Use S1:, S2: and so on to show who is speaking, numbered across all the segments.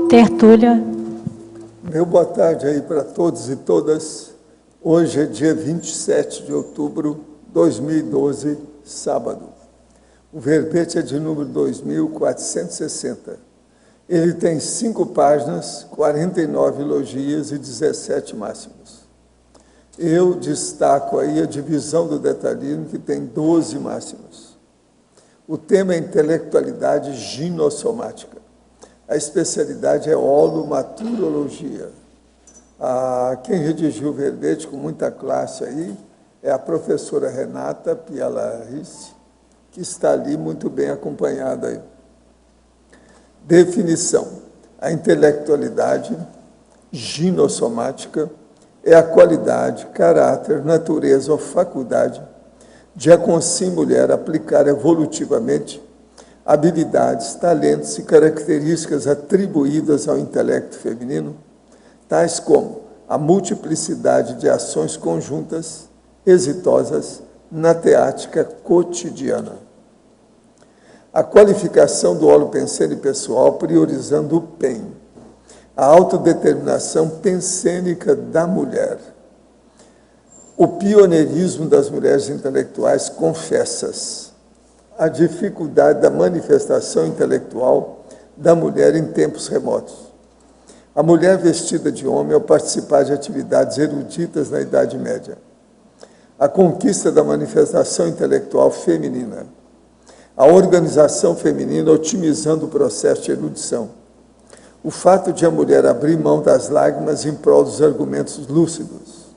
S1: Tertúlia.
S2: Meu boa tarde aí para todos e todas. Hoje é dia 27 de outubro de 2012, sábado. O verbete é de número 2460. Ele tem 5 páginas, 49 elogias e 17 máximos. Eu destaco aí a divisão do detalhismo, que tem 12 máximos. O tema é intelectualidade ginossomática. A especialidade é holomaturologia. Quem redigiu o verbete com muita classe aí é a professora Renata Pialarice, que está ali muito bem acompanhada aí. Definição: a intelectualidade ginossomática é a qualidade, caráter, natureza ou faculdade de a consim mulher aplicar evolutivamente habilidades, talentos e características atribuídas ao intelecto feminino, tais como a multiplicidade de ações conjuntas, exitosas, na teática cotidiana. A qualificação do holopensene pessoal priorizando o PEN, a autodeterminação pensênica da mulher, o pioneirismo das mulheres intelectuais confessas, a dificuldade da manifestação intelectual da mulher em tempos remotos, a mulher vestida de homem ao participar de atividades eruditas na Idade Média, a conquista da manifestação intelectual feminina, a organização feminina otimizando o processo de erudição, o fato de a mulher abrir mão das lágrimas em prol dos argumentos lúcidos.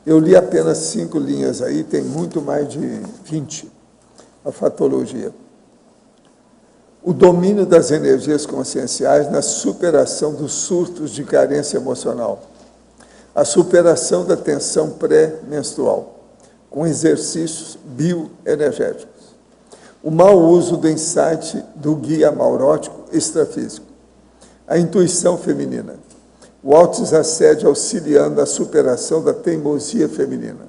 S2: Eu li apenas 5 linhas aí, tem muito mais de 20, a fatologia. O domínio das energias conscienciais na superação dos surtos de carência emocional, a superação da tensão pré-menstrual, com exercícios bioenergéticos, o mau uso do insight do guia maurótico extrafísico, a intuição feminina, o autodesassédio auxiliando a superação da teimosia feminina,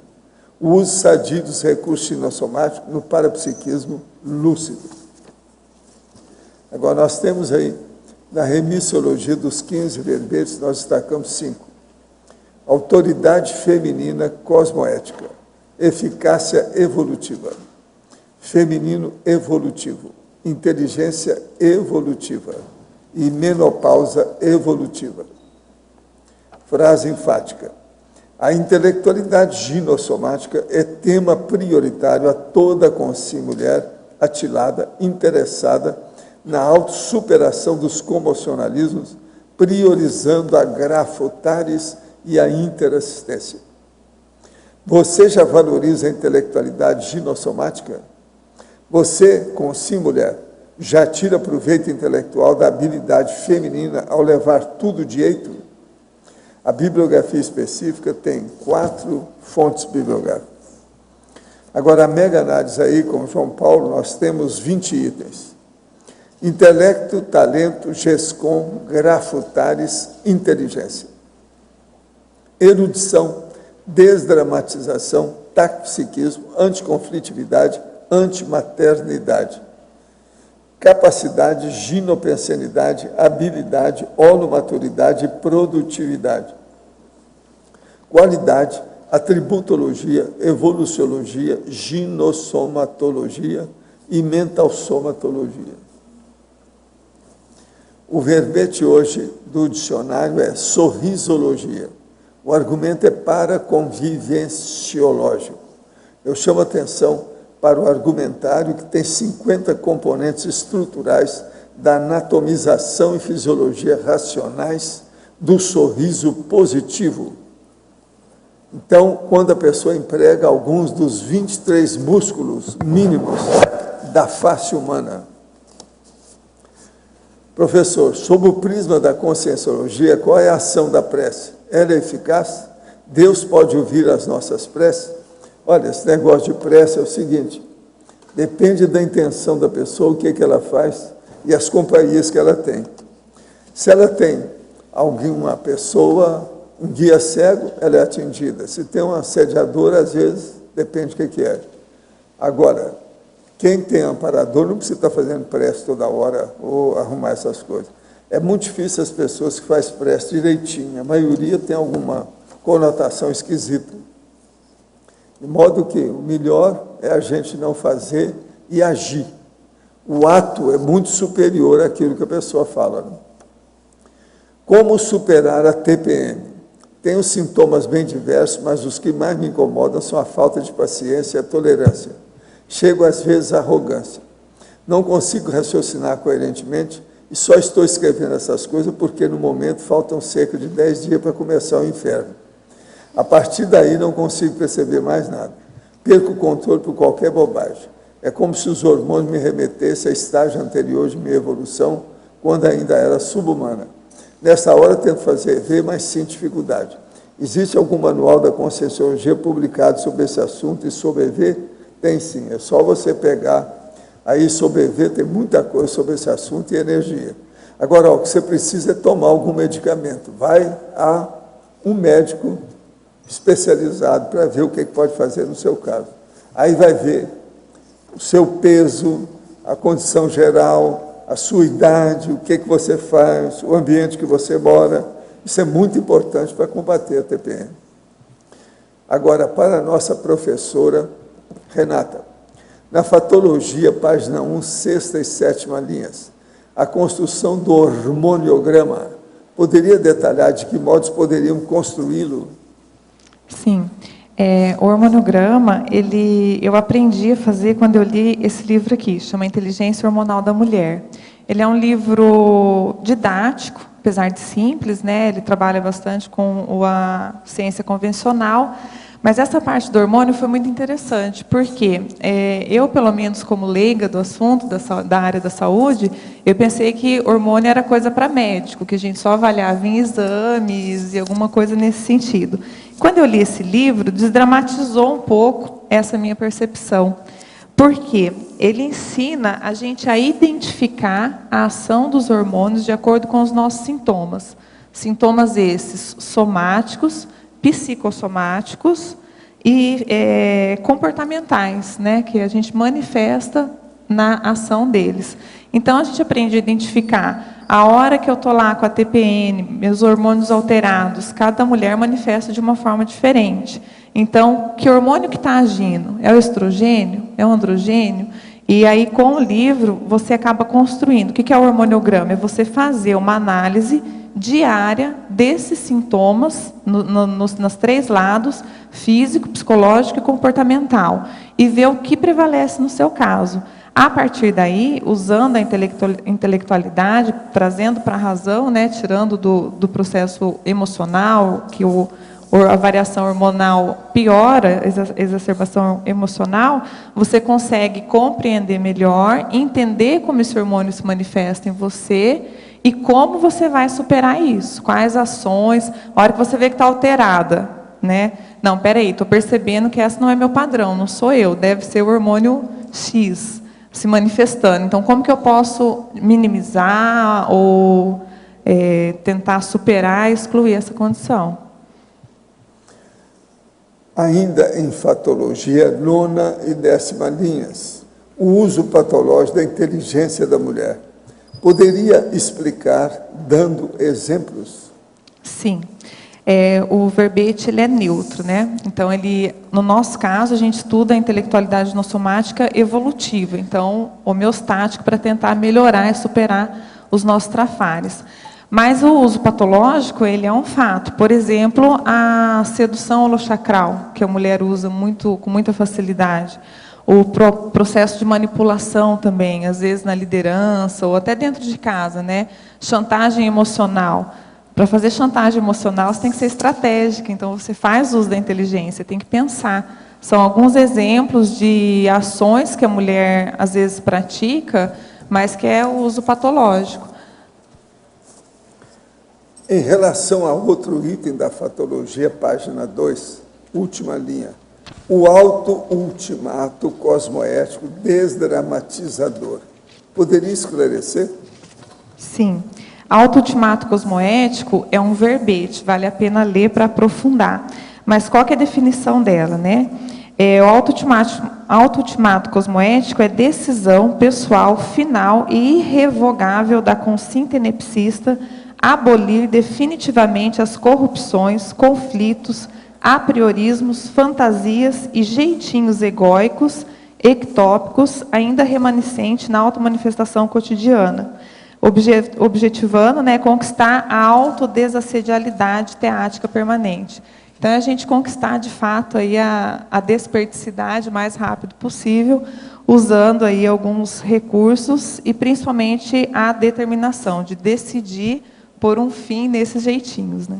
S2: o uso sadio dos recursos ginossomáticos no parapsiquismo lúcido. Agora, nós temos aí, na remissiologia dos 15 verbetes, nós destacamos 5. Autoridade feminina cosmoética, eficácia evolutiva, feminino evolutivo, inteligência evolutiva e menopausa evolutiva. Frase enfática: a intelectualidade ginossomática é tema prioritário a toda consim mulher atilada, interessada na autossuperação dos comocionalismos, priorizando a grafotares e a interassistência. Você já valoriza a intelectualidade ginossomática? Você, consim mulher, já tira proveito intelectual da habilidade feminina ao levar tudo de jeito? A bibliografia específica tem 4 fontes bibliográficas. Agora, a mega análise aí, como João Paulo, nós temos 20 itens. Intelecto, talento, gescom, grafutares, inteligência. Erudição, desdramatização, tacpsiquismo, anticonflitividade, antimaternidade. Capacidade, ginopensenidade, habilidade, holomaturidade e produtividade. Qualidade, atributologia, evoluciologia, ginossomatologia e mentalsomatologia. O verbete hoje do dicionário é sorrisologia. O argumento é paraconvivenciológico. Eu chamo a atenção para o argumentário que tem 50 componentes estruturais da anatomização e fisiologia racionais do sorriso positivo. Então, quando a pessoa emprega alguns dos 23 músculos mínimos da face humana. Professor, sob o prisma da conscienciologia, qual é a ação da prece? Ela é eficaz? Deus pode ouvir as nossas preces? Olha, esse negócio de prece é o seguinte: depende da intenção da pessoa, o que ela faz e as companhias que ela tem. Se ela tem alguma pessoa, um guia cego, ela é atendida. Se tem um assediador, às vezes, depende do que é. Agora, quem tem amparador não precisa estar fazendo prece toda hora ou arrumar essas coisas. É muito difícil as pessoas que fazem prece direitinho. A maioria tem alguma conotação esquisita. De modo que o melhor é a gente não fazer e agir. O ato é muito superior àquilo que a pessoa fala. Né? Como superar a TPM? Tem os sintomas bem diversos, mas os que mais me incomodam são a falta de paciência e a tolerância. Chego às vezes à arrogância. Não consigo raciocinar coerentemente e só estou escrevendo essas coisas porque no momento faltam cerca de 10 dias para começar o inferno. A partir daí não consigo perceber mais nada. Perco o controle por qualquer bobagem. É como se os hormônios me remetessem a estágio anterior de minha evolução, quando ainda era subhumana. Nessa hora tento fazer ver, mas sinto dificuldade. Existe algum manual da Conscienciologia publicado sobre esse assunto e sobre EV? Tem sim, é só você pegar. Aí sobre EV tem muita coisa sobre esse assunto e energia. Agora, o que você precisa é tomar algum medicamento. Vai a um médico especializado para ver o que pode fazer no seu caso. Aí vai ver o seu peso, a condição geral, a sua idade, o que você faz, o ambiente que você mora. Isso é muito importante para combater a TPM. Agora, para a nossa professora Renata, na Fatologia, página 1, sexta e sétima linhas, a construção do hormoniograma, poderia detalhar de que modos poderiam construí-lo?
S1: Sim. O hormonograma, eu aprendi a fazer quando eu li esse livro aqui, chama Inteligência Hormonal da Mulher. Ele é um livro didático, apesar de simples, né? Ele trabalha bastante com a ciência convencional, mas essa parte do hormônio foi muito interessante, porque eu, pelo menos como leiga do assunto, da área da saúde, eu pensei que hormônio era coisa para médico, que a gente só avaliava em exames e alguma coisa nesse sentido. Quando eu li esse livro, desdramatizou um pouco essa minha percepção, porque ele ensina a gente a identificar a ação dos hormônios de acordo com os nossos sintomas. Sintomas esses somáticos, psicossomáticos e comportamentais, né, que a gente manifesta na ação deles. Então, a gente aprende a identificar a hora que eu estou lá com a TPN, meus hormônios alterados, cada mulher manifesta de uma forma diferente. Então, que hormônio que está agindo? É o estrogênio? É o androgênio? E aí, com o livro, você acaba construindo. O que é o hormoniograma? É você fazer uma análise diária desses sintomas, nos 3 lados, físico, psicológico e comportamental, e ver o que prevalece no seu caso. A partir daí, usando a intelectualidade, trazendo para a razão, né, tirando do processo emocional, que a variação hormonal piora, a exacerbação emocional, você consegue compreender melhor, entender como esse hormônio se manifesta em você e como você vai superar isso, quais ações, a hora que você vê que está alterada, né? Não, peraí, estou percebendo que essa não é meu padrão, não sou eu, deve ser o hormônio X se manifestando. Então, como que eu posso minimizar ou tentar superar e excluir essa condição?
S2: Ainda em Fatologia, 9ª e 10ª linhas, o uso patológico da inteligência da mulher. Poderia explicar dando exemplos?
S1: Sim. O verbete ele é neutro, né? Então, no nosso caso, a gente estuda a intelectualidade nossomática evolutiva, então, homeostático, para tentar melhorar e superar os nossos trafares. Mas o uso patológico, ele é um fato. Por exemplo, a sedução holochacral, que a mulher usa com muita facilidade. O processo de manipulação também, às vezes na liderança, ou até dentro de casa, né? Chantagem emocional. Para fazer chantagem emocional, você tem que ser estratégica, então você faz uso da inteligência, tem que pensar. São alguns exemplos de ações que a mulher, às vezes, pratica, mas que é o uso patológico.
S2: Em relação a outro item da Fatologia, página 2, última linha, o auto-ultimato cosmoético desdramatizador. Poderia esclarecer?
S1: Sim. Auto-ultimato cosmoético é um verbete, vale a pena ler para aprofundar. Mas qual que é a definição dela, né? O auto-ultimato cosmoético é decisão pessoal, final e irrevogável da consciência tenepsista abolir definitivamente as corrupções, conflitos, apriorismos, fantasias e jeitinhos egóicos, ectópicos, ainda remanescentes na automanifestação cotidiana, objetivando, né, conquistar a autodesassedialidade teática permanente. Então, é a gente conquistar, de fato, aí a desperdicidade o mais rápido possível, usando aí alguns recursos e, principalmente, a determinação de decidir por um fim nesses jeitinhos, né?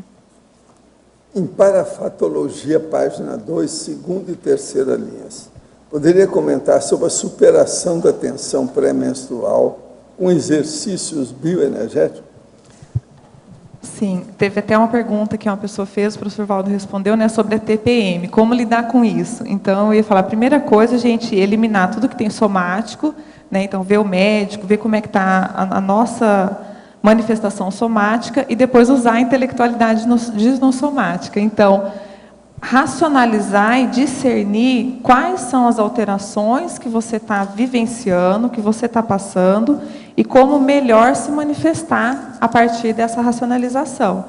S2: Em Parafatologia, página 2, segunda e terceira linhas, poderia comentar sobre a superação da tensão pré-menstrual com exercícios bioenergéticos?
S1: Sim, teve até uma pergunta que uma pessoa fez, o professor Valdo respondeu, né, sobre a TPM, como lidar com isso. Então, eu ia falar, a primeira coisa, a gente eliminar tudo que tem somático, né, então, ver o médico, ver como é que está a nossa manifestação somática, e depois usar a intelectualidade disnossomática. Então, racionalizar e discernir quais são as alterações que você está vivenciando, que você está passando, e como melhor se manifestar a partir dessa racionalização.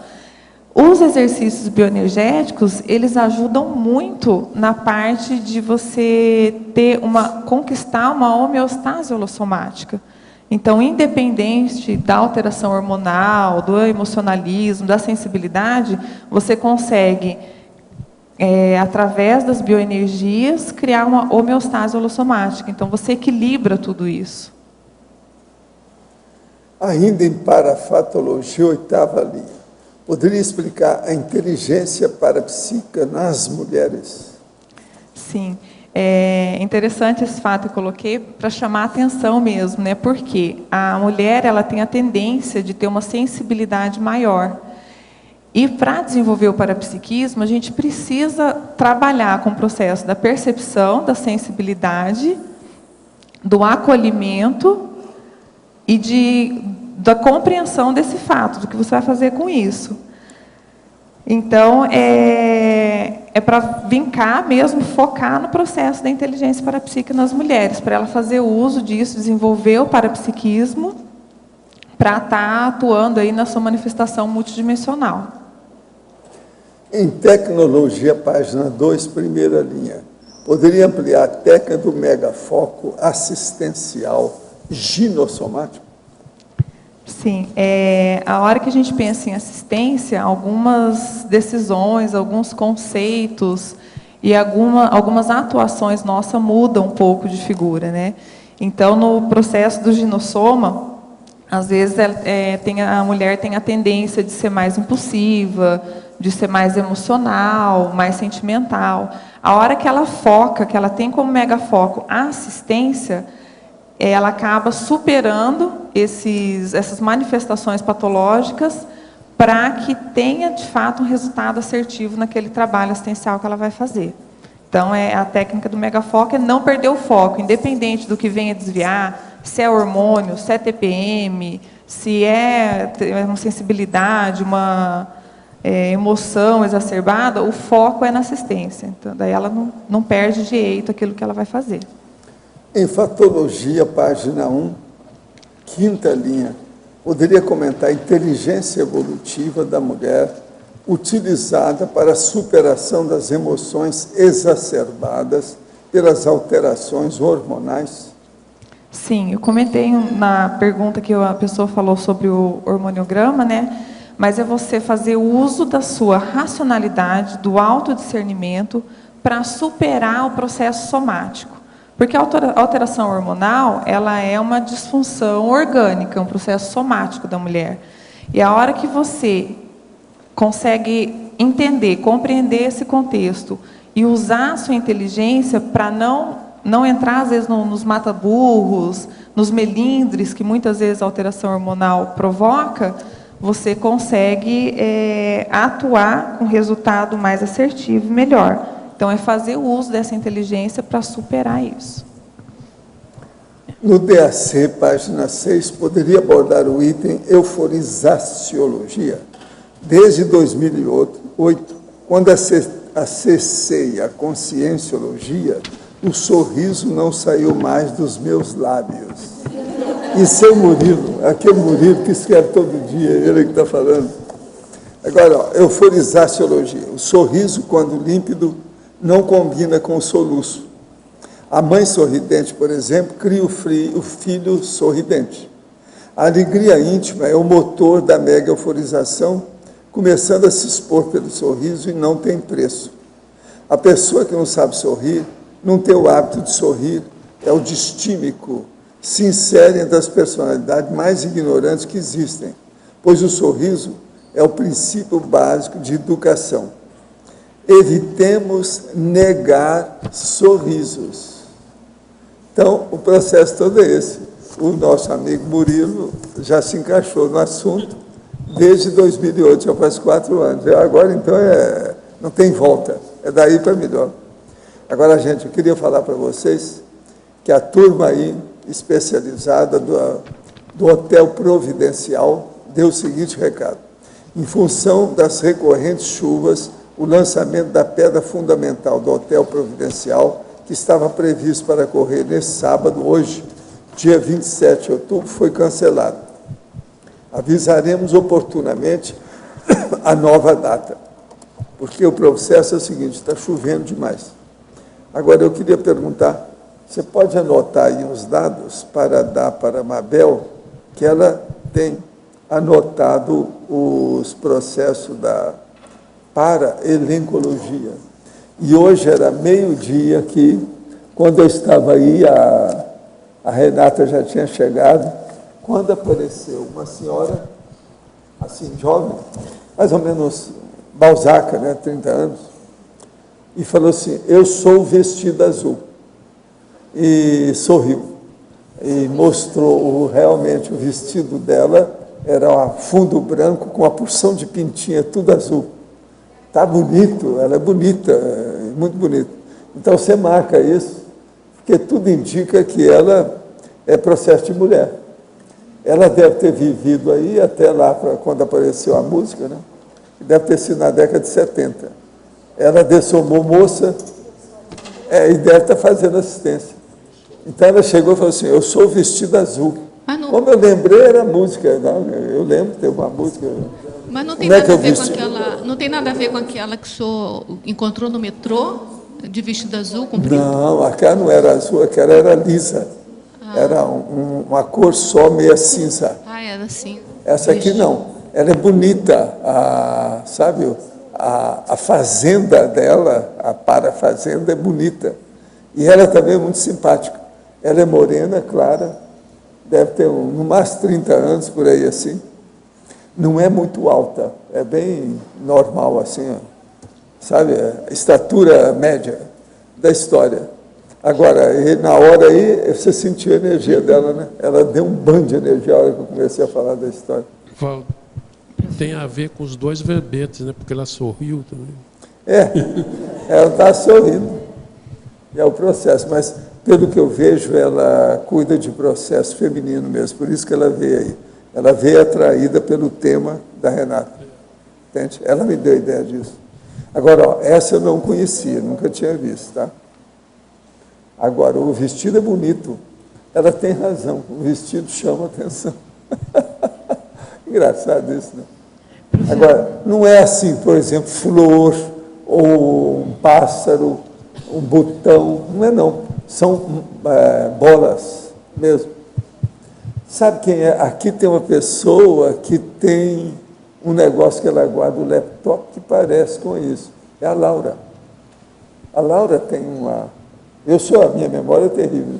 S1: Os exercícios bioenergéticos, eles ajudam muito na parte de você conquistar uma homeostase holossomática. Então, independente da alteração hormonal, do emocionalismo, da sensibilidade, você consegue, através das bioenergias, criar uma homeostase holossomática. Então, você equilibra tudo isso.
S2: Ainda em Parafatologia, oitava linha, poderia explicar a inteligência parapsíquica nas mulheres?
S1: Sim. É interessante esse fato que eu coloquei para chamar a atenção mesmo, né? Porque a mulher, ela tem a tendência de ter uma sensibilidade maior. E para desenvolver o parapsiquismo, a gente precisa trabalhar com o processo da percepção, da sensibilidade, do acolhimento e da compreensão desse fato, do que você vai fazer com isso. Então, é para vincar mesmo, focar no processo da inteligência parapsíquica nas mulheres, para ela fazer uso disso, desenvolver o parapsiquismo, para estar atuando aí na sua manifestação multidimensional.
S2: Em Tecnologia, página 2, primeira linha, poderia ampliar a técnica do megafoco assistencial ginossomático?
S1: Sim, a hora que a gente pensa em assistência, algumas decisões, alguns conceitos e algumas atuações nossas mudam um pouco de figura, né? Então, no processo do ginossoma, às vezes a mulher tem a tendência de ser mais impulsiva, de ser mais emocional, mais sentimental. A hora que ela foca, que ela tem como megafoco a assistência, ela acaba superando essas manifestações patológicas para que tenha, de fato, um resultado assertivo naquele trabalho assistencial que ela vai fazer. Então, a técnica do megafoco é não perder o foco, independente do que venha desviar, se é hormônio, se é TPM, se é uma sensibilidade, uma emoção exacerbada, o foco é na assistência. Então, daí ela não perde direito aquilo que ela vai fazer.
S2: Em Fatologia, página 1, quinta linha, poderia comentar a inteligência evolutiva da mulher utilizada para a superação das emoções exacerbadas pelas alterações hormonais?
S1: Sim, eu comentei na pergunta que a pessoa falou sobre o hormoniograma, né? Mas é você fazer uso da sua racionalidade, do autodiscernimento, para superar o processo somático. Porque a alteração hormonal, ela é uma disfunção orgânica, um processo somático da mulher. E a hora que você consegue entender, compreender esse contexto e usar a sua inteligência para não entrar, às vezes, nos mata-burros, nos melindres que muitas vezes a alteração hormonal provoca, você consegue atuar com resultado mais assertivo e melhor. Então, é fazer o uso dessa inteligência para superar isso.
S2: No DAC, página 6, poderia abordar o item euforizaciologia. Desde 2008, quando acessei a conscienciologia, o sorriso não saiu mais dos meus lábios. E seu Murilo, aquele Murilo que escreve todo dia, ele que está falando. Agora, ó, euforizaciologia. O sorriso, quando límpido, não combina com o soluço. A mãe sorridente, por exemplo, cria o filho sorridente. A alegria íntima é o motor da mega euforização, começando a se expor pelo sorriso e não tem preço. A pessoa que não sabe sorrir, não tem o hábito de sorrir, é o distímico, se insere entre as personalidades mais ignorantes que existem, pois o sorriso é o princípio básico de educação. Evitemos negar sorrisos. Então, o processo todo é esse. O nosso amigo Murilo já se encaixou no assunto desde 2008, já faz 4 anos. Agora, então, não tem volta. É daí para melhor. Agora, gente, eu queria falar para vocês que a turma aí, especializada do Hotel Providencial, deu o seguinte recado. Em função das recorrentes chuvas, o lançamento da pedra fundamental do Hotel Providencial, que estava previsto para ocorrer nesse sábado, hoje, dia 27 de outubro, foi cancelado. Avisaremos oportunamente a nova data, porque o processo é o seguinte, está chovendo demais. Agora, eu queria perguntar, você pode anotar aí os dados para dar para a Mabel, que ela tem anotado os processos da para-elencologia. E hoje era meio-dia aqui, quando eu estava aí, a Renata já tinha chegado, quando apareceu uma senhora, assim, jovem, mais ou menos Balzaca, né, 30 anos, e falou assim, eu sou vestido azul. E sorriu. E mostrou realmente o vestido dela, era um fundo branco com uma porção de pintinha, tudo azul. Está bonito, ela é bonita, muito bonita. Então, você marca isso, porque tudo indica que ela é processo de mulher. Ela deve ter vivido aí até lá, quando apareceu a música, né? Deve ter sido na década de 70. Ela dessomou moça e deve estar fazendo assistência. Então, ela chegou e falou assim, eu sou vestido azul.
S3: Não...
S2: Como eu lembrei, era música. Não, eu lembro que teve uma música...
S3: Mas não tem nada a ver com aquela... Não tem nada a ver com aquela que o senhor encontrou no metrô, de vestido azul, comprido?
S2: Não, aquela não era azul, aquela era lisa. Era uma cor só, meia cinza.
S3: Era assim.
S2: Essa aqui não. Ela é bonita, sabe? A fazenda dela, a para-fazenda é bonita. E ela também é muito simpática. Ela é morena, clara, deve ter no máximo 30 anos, por aí assim. Não é muito alta, é bem normal, assim, sabe? A estatura média da história. Agora, na hora aí, você sentiu a energia dela, né? Ela deu um banho de energia a hora que eu comecei a falar da história.
S4: Tem a ver com os 2 verbetes, né? Porque ela sorriu também.
S2: Ela está sorrindo. É o processo, mas pelo que eu vejo, ela cuida de processo feminino mesmo, por isso que ela veio aí. Ela veio atraída pelo tema da Renata. Entende? Ela me deu a ideia disso. Agora, ó, essa eu não conhecia, nunca tinha visto, tá? Agora, o vestido é bonito. Ela tem razão, o vestido chama atenção. Engraçado isso, né? Agora, não é assim, por exemplo, flor, ou um pássaro, um botão, não é não. São bolas mesmo. Sabe quem é? Aqui tem uma pessoa que tem um negócio que ela guarda o laptop que parece com isso. É a Laura. A Laura tem uma... a minha memória é terrível.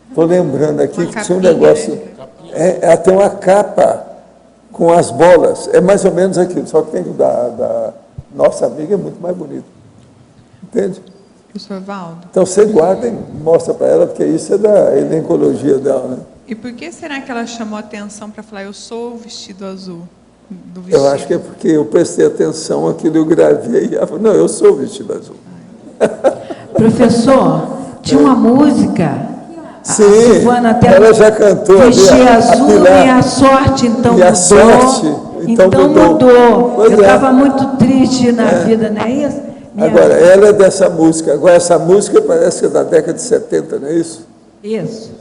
S2: Estou lembrando aqui que tinha um negócio... ela tem uma capa com as bolas. É mais ou menos aquilo, só que tem da nossa amiga é muito mais bonito. Entende?
S1: Professor Valdo.
S2: Então, você guarda e mostra para ela, porque isso é da elencologia dela, né?
S1: E por que será que ela chamou a atenção para falar, eu sou o vestido azul? Do vestido?
S2: Eu acho que é porque eu prestei atenção àquilo, eu gravei e ela falou, não, eu sou o vestido azul.
S5: Professor, tinha uma música,
S2: sim,
S5: a Silvana até
S2: ela já cantou.
S5: Vestir azul e a sorte, então
S2: e a
S5: mudou.
S2: Sorte, então mudou.
S5: Eu estava muito triste na vida, não é isso?
S2: Agora, ela é dessa música. Agora, essa música parece que é da década de 70, não é isso?
S5: Isso.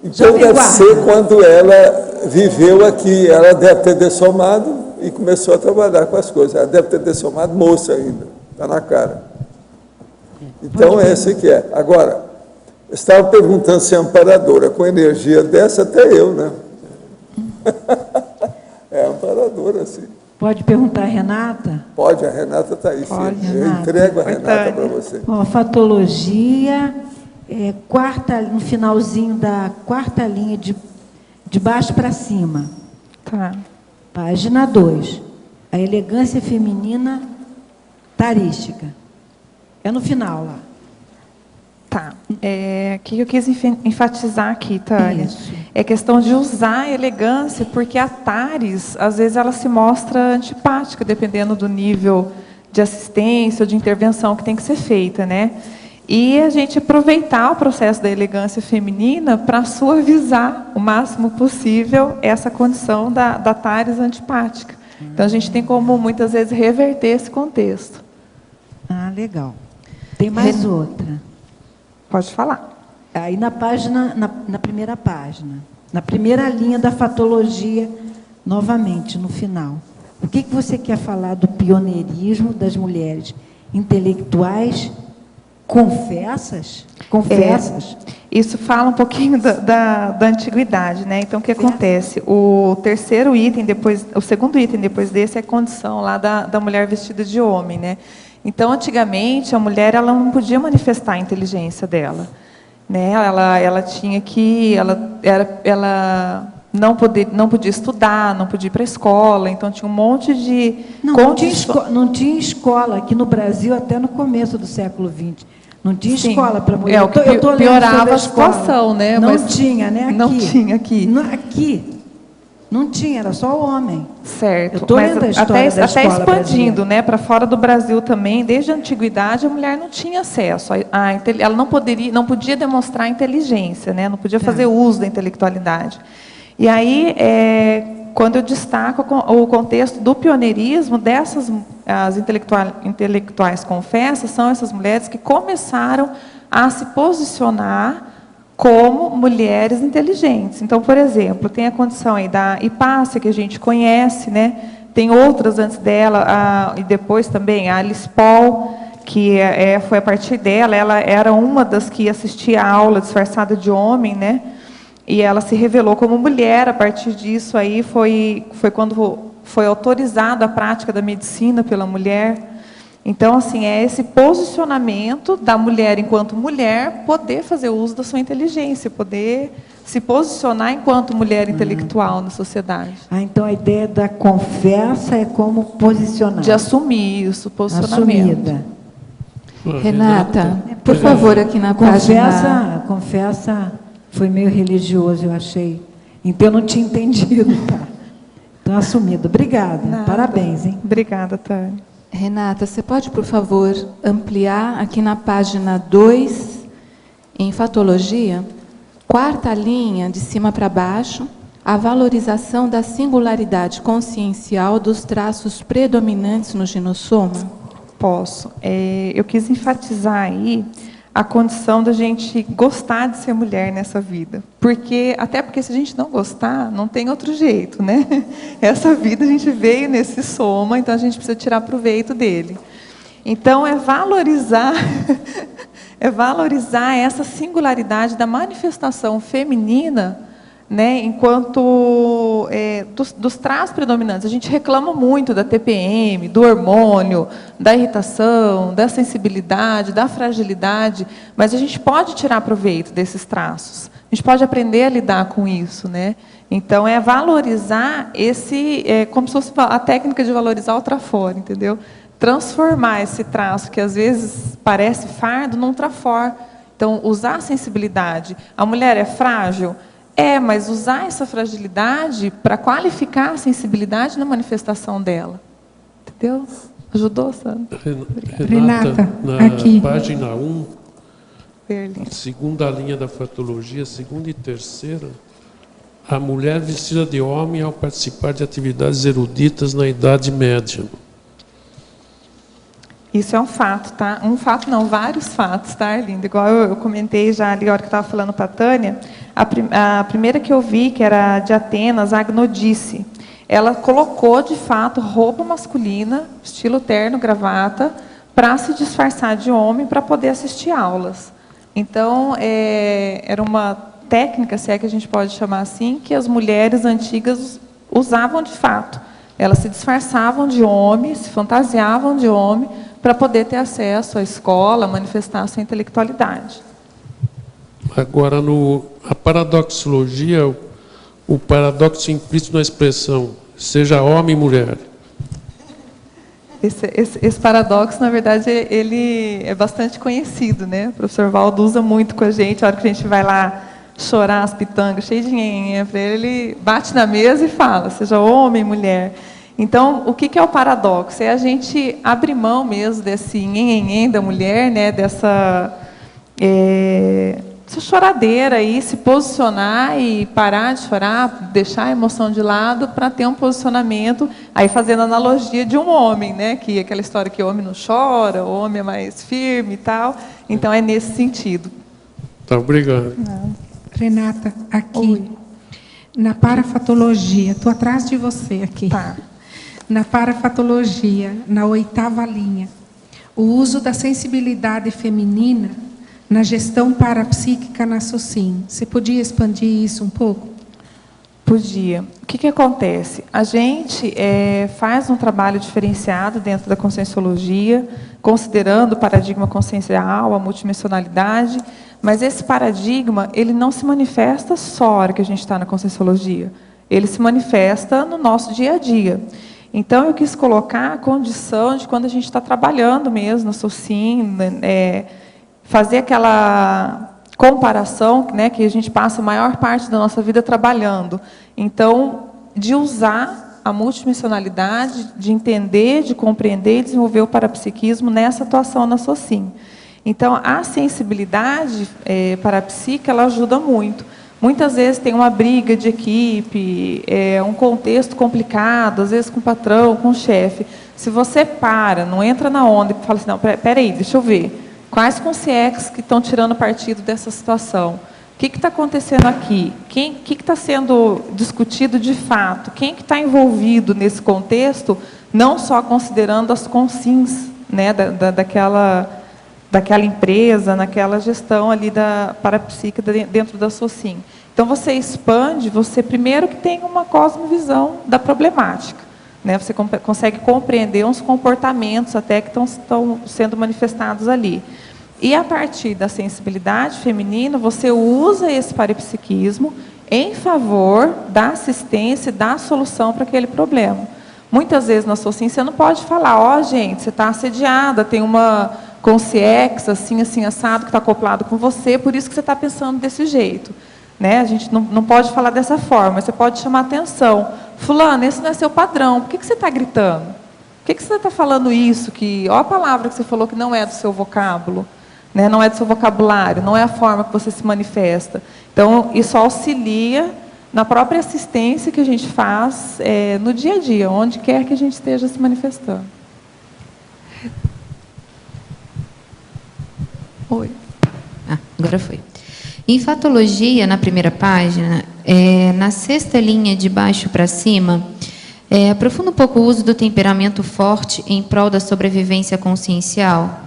S2: Então,
S5: Jovem
S2: deve
S5: Guarda.
S2: ser quando ela viveu aqui. Ela deve ter dessomado e começou a trabalhar com as coisas. Ela deve ter dessomado moça ainda. Está na cara. Então, é esse que é. Agora, eu estava perguntando se é amparadora. Com energia dessa, até eu, né? É amparadora, sim.
S5: Pode perguntar a Renata?
S2: Pode, a Renata está aí.
S1: Pode,
S2: Sim. Eu
S5: Renata.
S2: entrego a
S1: Oi,
S2: Renata
S1: Tânia.
S2: para você.
S5: Ó, fatologia, no finalzinho da quarta linha de baixo para cima.
S1: Tá.
S5: Página 2. A elegância feminina tarística. É no final lá.
S1: Tá. O que eu quis enfatizar aqui, Tânia,
S5: Isso.
S1: é questão de usar a elegância, porque a Tares, às vezes, ela se mostra antipática, dependendo do nível de assistência ou de intervenção que tem que ser feita, né? E a gente aproveitar o processo da elegância feminina para suavizar o máximo possível essa condição da Tares antipática. Então, a gente tem como, muitas vezes, reverter esse contexto.
S5: Ah, legal. Tem mais outra.
S1: Pode falar.
S5: Aí na página, na primeira página, na primeira linha da fatologia, novamente, no final. O que você quer falar do pioneirismo das mulheres intelectuais confessas? Confessas?
S1: Isso fala um pouquinho da antiguidade, né? Então, o que acontece? O terceiro item, o segundo item depois desse é a condição lá da mulher vestida de homem, né? Então, antigamente, a mulher ela não podia manifestar a inteligência dela, né? Ela tinha que, ela não podia estudar, não podia ir para a escola. Então, tinha um monte de
S5: não tinha escola aqui no Brasil até no começo do século XX. Não tinha
S1: Sim.
S5: escola para mulher.
S1: É, o que
S5: Eu tô lendo
S1: piorava
S5: sobre
S1: a situação, né?
S5: Não
S1: Mas
S5: tinha, né? Aqui.
S1: não tinha aqui.
S5: Aqui. Não tinha, era só o homem.
S1: Certo.
S5: Eu tô
S1: Mas
S5: lendo a história
S1: até
S5: da escola
S1: expandindo,
S5: brasileira.
S1: né, para fora do Brasil também, desde a antiguidade a mulher não tinha acesso, ela não podia demonstrar inteligência, né, não podia fazer uso da intelectualidade. E aí, quando eu destaco o contexto do pioneirismo as intelectuais confessas, são essas mulheres que começaram a se posicionar como mulheres inteligentes. Então, por exemplo, tem a condição aí da Hipácia, que a gente conhece, né? Tem outras antes dela, e depois também a Alice Paul, que foi a partir dela, ela era uma das que assistia a aula disfarçada de homem, né? E ela se revelou como mulher. A partir disso aí foi quando foi autorizada a prática da medicina pela mulher. Então, assim, é esse posicionamento da mulher enquanto mulher poder fazer uso da sua inteligência, poder se posicionar enquanto mulher intelectual na sociedade.
S5: Então a ideia da confessa é como posicionar.
S1: De assumir isso, posicionamento.
S5: Assumida.
S6: Renata, por favor, aqui na página...
S5: Confessa foi meio religioso, eu achei. Então eu não tinha entendido. Tá? Então, assumida. Obrigada.
S1: Nada.
S5: Parabéns, hein?
S1: Obrigada, Tânia.
S6: Renata, você pode, por favor, ampliar aqui na página 2, em fatologia, quarta linha, de cima para baixo, a valorização da singularidade consciencial dos traços predominantes no ginossoma?
S1: Posso. Eu quis enfatizar aí a condição da gente gostar de ser mulher nessa vida. Até porque se a gente não gostar, não tem outro jeito, né? Essa vida a gente veio nesse soma, então a gente precisa tirar proveito dele. Então, é valorizar essa singularidade da manifestação feminina, né, enquanto dos traços predominantes. A gente reclama muito da TPM, do hormônio, da irritação, da sensibilidade, da fragilidade, mas a gente pode tirar proveito desses traços. A gente pode aprender a lidar com isso, né? Então, é valorizar como se fosse a técnica de valorizar o trafora, entendeu? Transformar esse traço que às vezes parece fardo num trafor. Então, usar a sensibilidade. A mulher é frágil? Mas usar essa fragilidade para qualificar a sensibilidade na manifestação dela. Entendeu? Ajudou, Sandra?
S4: Renata, na
S7: aqui.
S4: página 1,
S1: Berlim.
S4: segunda linha da fatologia, segunda e terceira, a mulher vestida de homem ao participar de atividades eruditas na Idade Média.
S1: Isso é um fato, tá? Um fato não, vários fatos, tá, Arlinda? Igual eu comentei já ali, a hora que eu estava falando para a Tânia, a primeira que eu vi, que era de Atenas, a Agnodice, ela colocou, de fato, roupa masculina, estilo terno, gravata, para se disfarçar de homem, para poder assistir aulas. Então, era uma técnica, se é que a gente pode chamar assim, que as mulheres antigas usavam de fato. Elas se disfarçavam de homem, se fantasiavam de homem, para poder ter acesso à escola, manifestar a sua intelectualidade.
S4: Agora, a paradoxologia, o paradoxo implícito na expressão, seja homem e mulher.
S1: Esse paradoxo, na verdade, ele é bastante conhecido, né? O professor Valdo usa muito com a gente, a hora que a gente vai lá chorar as pitangas, cheio de nhenhenhê para ele bate na mesa e fala, seja homem, mulher. Então, o que é o paradoxo? É a gente abrir mão mesmo desse nhenhenhê da mulher, né? Dessa choradeira aí, se posicionar e parar de chorar, deixar a emoção de lado para ter um posicionamento, aí fazendo analogia de um homem, né? Que aquela história que o homem não chora, o homem é mais firme e tal. Então, é nesse sentido.
S4: Tá, obrigado.
S7: Renata, aqui,
S1: Oi.
S7: na parafatologia, estou atrás de você aqui.
S1: Tá.
S7: Na parafatologia, na 8ª linha, o uso da sensibilidade feminina na gestão parapsíquica na SOCIM. Você podia expandir isso um pouco?
S1: Podia. O que acontece? A gente faz um trabalho diferenciado dentro da conscienciologia, considerando o paradigma consciencial, a multidimensionalidade, mas esse paradigma ele não se manifesta só a hora que a gente está na conscienciologia. Ele se manifesta no nosso dia a dia. Então, eu quis colocar a condição de quando a gente está trabalhando mesmo na SOCIM, fazer aquela comparação, né, que a gente passa a maior parte da nossa vida trabalhando. Então, de usar a multidimensionalidade, de entender, de compreender e desenvolver o parapsiquismo nessa atuação na SOCIM. Então, a sensibilidade parapsíquica, ela ajuda muito. Muitas vezes tem uma briga de equipe, um contexto complicado, às vezes com o patrão, com o chefe. Se você não entra na onda e fala assim, não, peraí, deixa eu ver. Quais consciências que estão tirando partido dessa situação? O que está acontecendo aqui? O que está sendo discutido de fato? Quem que está envolvido nesse contexto, não só considerando as consins, né, daquela empresa, naquela gestão ali da parapsíquica dentro da SOCIM. Então, você expande, você primeiro que tem uma cosmovisão da problemática. Né? Você consegue compreender uns comportamentos até que estão sendo manifestados ali. E, a partir da sensibilidade feminina, você usa esse parapsiquismo em favor da assistência e da solução para aquele problema. Muitas vezes, na SOCIM, você não pode falar, gente, você está assediada, tem uma consciex, assim, assado, que está acoplado com você, por isso que você está pensando desse jeito. Né? A gente não pode falar dessa forma, mas você pode chamar atenção. Fulano, esse não é seu padrão, por que você está gritando? Por que você está falando isso? Olha a palavra que você falou que não é do seu vocábulo, né? Não é do seu vocabulário, não é a forma que você se manifesta. Então, isso auxilia na própria assistência que a gente faz no dia a dia, onde quer que a gente esteja se manifestando. Oi.
S8: Agora foi. Em fatologia, na primeira página, na 6ª linha de baixo para cima, aprofunda um pouco o uso do temperamento forte em prol da sobrevivência consciencial.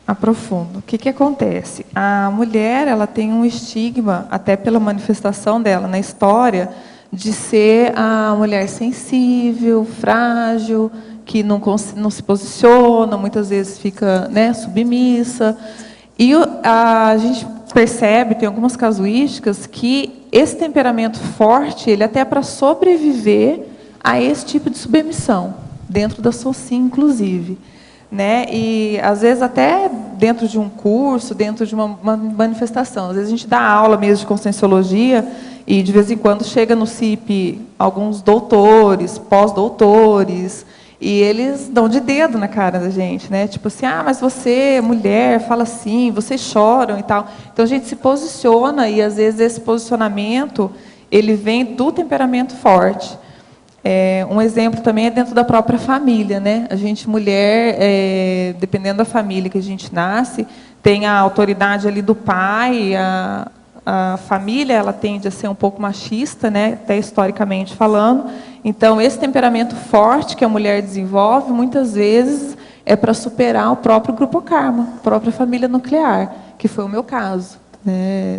S1: Aprofundo. O que acontece? A mulher, ela tem um estigma, até pela manifestação dela na história, de ser a mulher sensível, frágil, que não se posiciona, muitas vezes fica, né, submissa. E a gente percebe, tem algumas casuísticas, que esse temperamento forte, ele até para sobreviver a esse tipo de submissão, dentro da SOCIM, inclusive. Né? E, às vezes, até dentro de um curso, dentro de uma manifestação. Às vezes, a gente dá aula mesmo de conscienciologia e, de vez em quando, chega no CIP alguns doutores, pós-doutores, e eles dão de dedo na cara da gente, né? Tipo assim, mas você, mulher, fala assim, vocês choram e tal. Então, a gente se posiciona e, às vezes, esse posicionamento, ele vem do temperamento forte. Um exemplo também é dentro da própria família, né? A gente, mulher, dependendo da família que a gente nasce, tem a autoridade ali do pai, a família, ela tende a ser um pouco machista, né? Até historicamente falando. Então, esse temperamento forte que a mulher desenvolve, muitas vezes, é para superar o próprio grupo karma, a própria família nuclear, que foi o meu caso.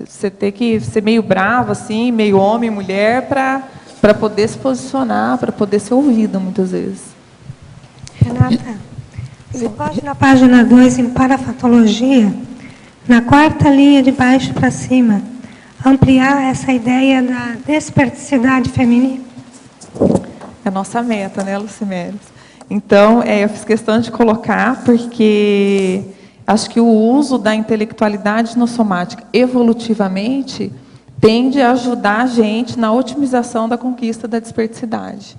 S1: Você ter que ser meio brava, assim, meio homem, mulher, para poder se posicionar, para poder ser ouvida, muitas vezes.
S9: Renata, você pode, na página 2, em Parafatologia, na quarta linha de baixo para cima, ampliar essa ideia da desperticidade feminina?
S1: É a nossa meta, né, Lucimérios? Então, eu fiz questão de colocar, porque acho que o uso da intelectualidade nossomática evolutivamente tende a ajudar a gente na otimização da conquista da desperticidade.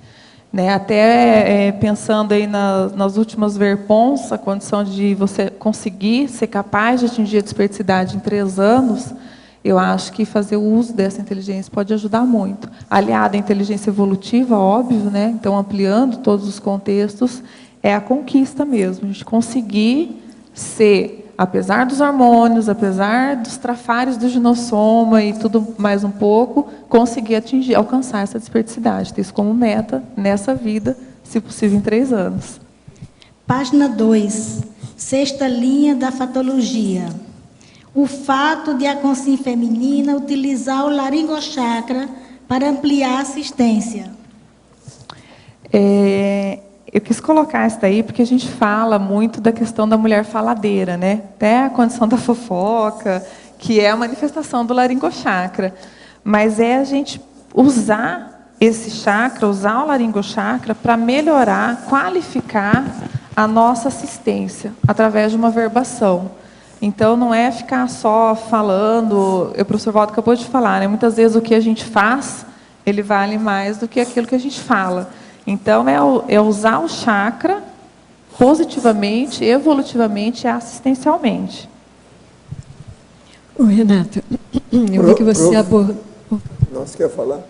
S1: Até pensando aí nas últimas verpons, a condição de você conseguir ser capaz de atingir a desperticidade em 3 anos, eu acho que fazer o uso dessa inteligência pode ajudar muito. Aliada à inteligência evolutiva, óbvio, né? Então, ampliando todos os contextos, é a conquista mesmo, a gente conseguir ser, apesar dos hormônios, apesar dos trafares do ginossoma e tudo mais um pouco, conseguir atingir, alcançar essa desperticidade, ter isso como meta nessa vida, se possível em 3 anos.
S10: Página 2, sexta linha da fatologia. O fato de a consciência feminina utilizar o laringochakra para ampliar a assistência.
S1: Eu quis colocar isso daí porque a gente fala muito da questão da mulher faladeira, né? Até a condição da fofoca, que é a manifestação do laringochakra. Mas é a gente usar esse chakra, usar o laringochakra para melhorar, qualificar a nossa assistência através de uma verbação. Então, não é ficar só falando, o professor Waldo acabou de falar, né? Muitas vezes o que a gente faz, ele vale mais do que aquilo que a gente fala. Então, é usar o chakra positivamente, evolutivamente e assistencialmente.
S11: Ô, Renata, eu vi que você abordou...
S2: Você quer falar?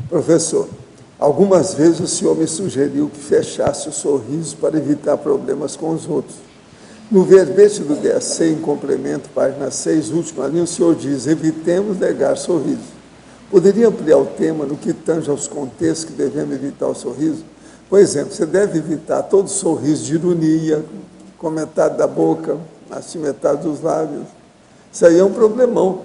S2: Professor, algumas vezes o senhor me sugeriu que fechasse o sorriso para evitar problemas com os outros. No verbete do DAC, em complemento, página 6, última linha, o senhor diz: evitemos negar sorriso. Poderia ampliar o tema no que tange aos contextos que devemos evitar o sorriso? Por exemplo, você deve evitar todo sorriso de ironia, com metade da boca, assim metade dos lábios. Isso aí é um problemão.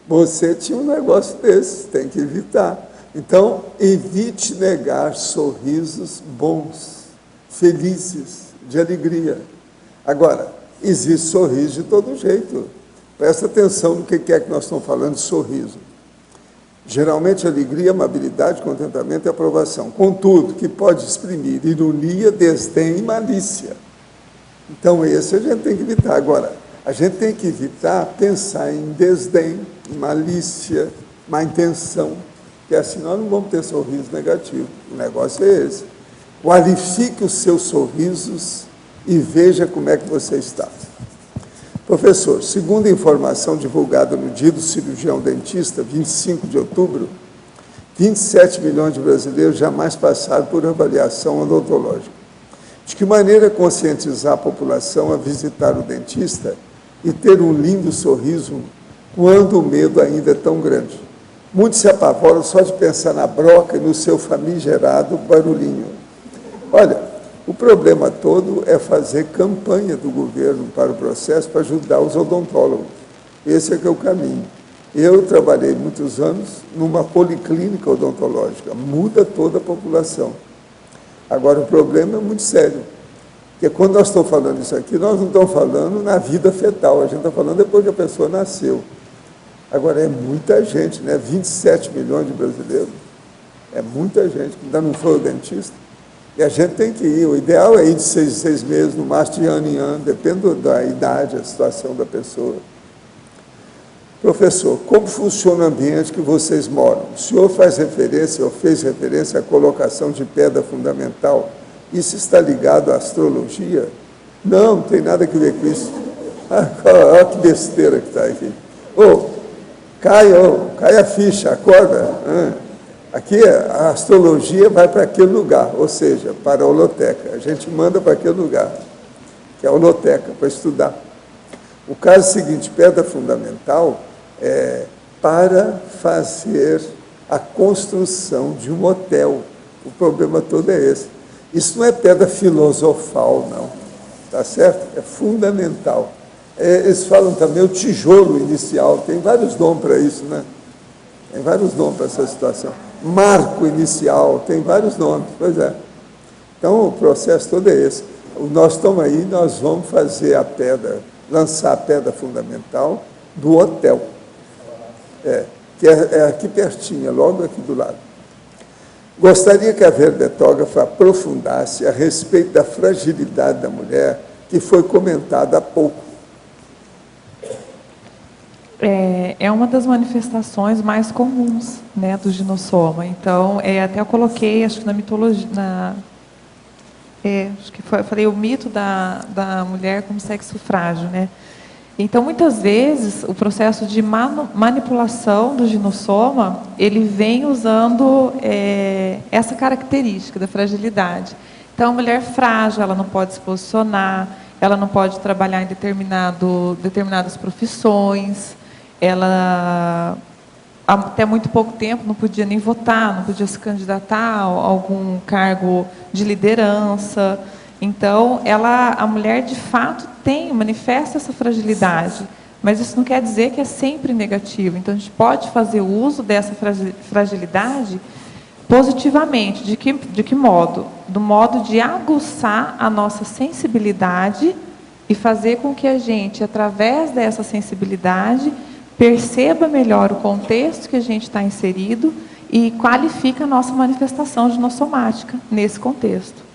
S2: Você tinha um negócio desse, tem que evitar. Então, evite negar sorrisos bons, felizes, de alegria. Agora, existe sorriso de todo jeito. Presta atenção no que é que nós estamos falando de sorriso. Geralmente, alegria, amabilidade, contentamento e aprovação. Contudo, que pode exprimir ironia, desdém e malícia. Então, esse a gente tem que evitar. Agora, a gente tem que evitar pensar em desdém, em malícia, má intenção, porque assim nós não vamos ter sorriso negativo. O negócio é esse. Qualifique os seus sorrisos e veja como é que você está. Professor, segundo a informação divulgada no Dia do Cirurgião Dentista, 25 de outubro, 27 milhões de brasileiros jamais passaram por avaliação odontológica. De que maneira conscientizar a população a visitar o dentista e ter um lindo sorriso quando o medo ainda é tão grande? Muitos se apavoram só de pensar na broca e no seu famigerado barulhinho. Olha, o problema todo é fazer campanha do governo para o processo para ajudar os odontólogos. Esse é que é o caminho. Eu trabalhei muitos anos numa policlínica odontológica, muda toda a população. Agora, o problema é muito sério, porque quando nós estamos falando isso aqui, nós não estamos falando na vida fetal, a gente está falando depois que a pessoa nasceu. Agora, é muita gente, né? 27 milhões de brasileiros, é muita gente, que ainda não foi o dentista. E a gente tem que ir, o ideal é ir de 6 em 6 meses, no máximo de ano em ano, depende da idade, a situação da pessoa. Professor, como funciona o ambiente que vocês moram? O senhor faz referência, ou fez referência à colocação de pedra fundamental. Isso está ligado à astrologia? Não, não tem nada a ver com isso. Olha que besteira que está aqui. Cai a ficha, acorda. Aqui a astrologia vai para aquele lugar, ou seja, para a holoteca. A gente manda para aquele lugar, que é a holoteca, para estudar. O caso seguinte, pedra fundamental, é para fazer a construção de um hotel. O problema todo é esse. Isso não é pedra filosofal, não. Tá certo? É fundamental. Eles falam também o tijolo inicial. Tem vários nomes para isso, né? Tem vários nomes para essa situação. Marco inicial, tem vários nomes. Pois é. Então, o processo todo é esse. Nós estamos aí, nós vamos fazer a pedra, lançar a pedra fundamental do hotel. Que é aqui pertinho, logo aqui do lado. Gostaria que a verbetógrafa aprofundasse a respeito da fragilidade da mulher, que foi comentada há pouco.
S1: É uma das manifestações mais comuns, né, do ginossoma. Então, até eu coloquei, acho que na mitologia, acho que falei o mito da mulher como sexo frágil, né? Então, muitas vezes, o processo de manipulação do ginossoma, ele vem usando essa característica da fragilidade. Então, a mulher frágil, ela não pode se posicionar, ela não pode trabalhar em determinadas profissões, ela, até muito pouco tempo, não podia nem votar, não podia se candidatar a algum cargo de liderança. Então, a mulher, de fato, manifesta essa fragilidade, mas isso não quer dizer que é sempre negativo. Então, a gente pode fazer uso dessa fragilidade positivamente. De que modo? Do modo de aguçar a nossa sensibilidade e fazer com que a gente, através dessa sensibilidade, perceba melhor o contexto que a gente está inserido e qualifica a nossa manifestação ginossomática nesse contexto.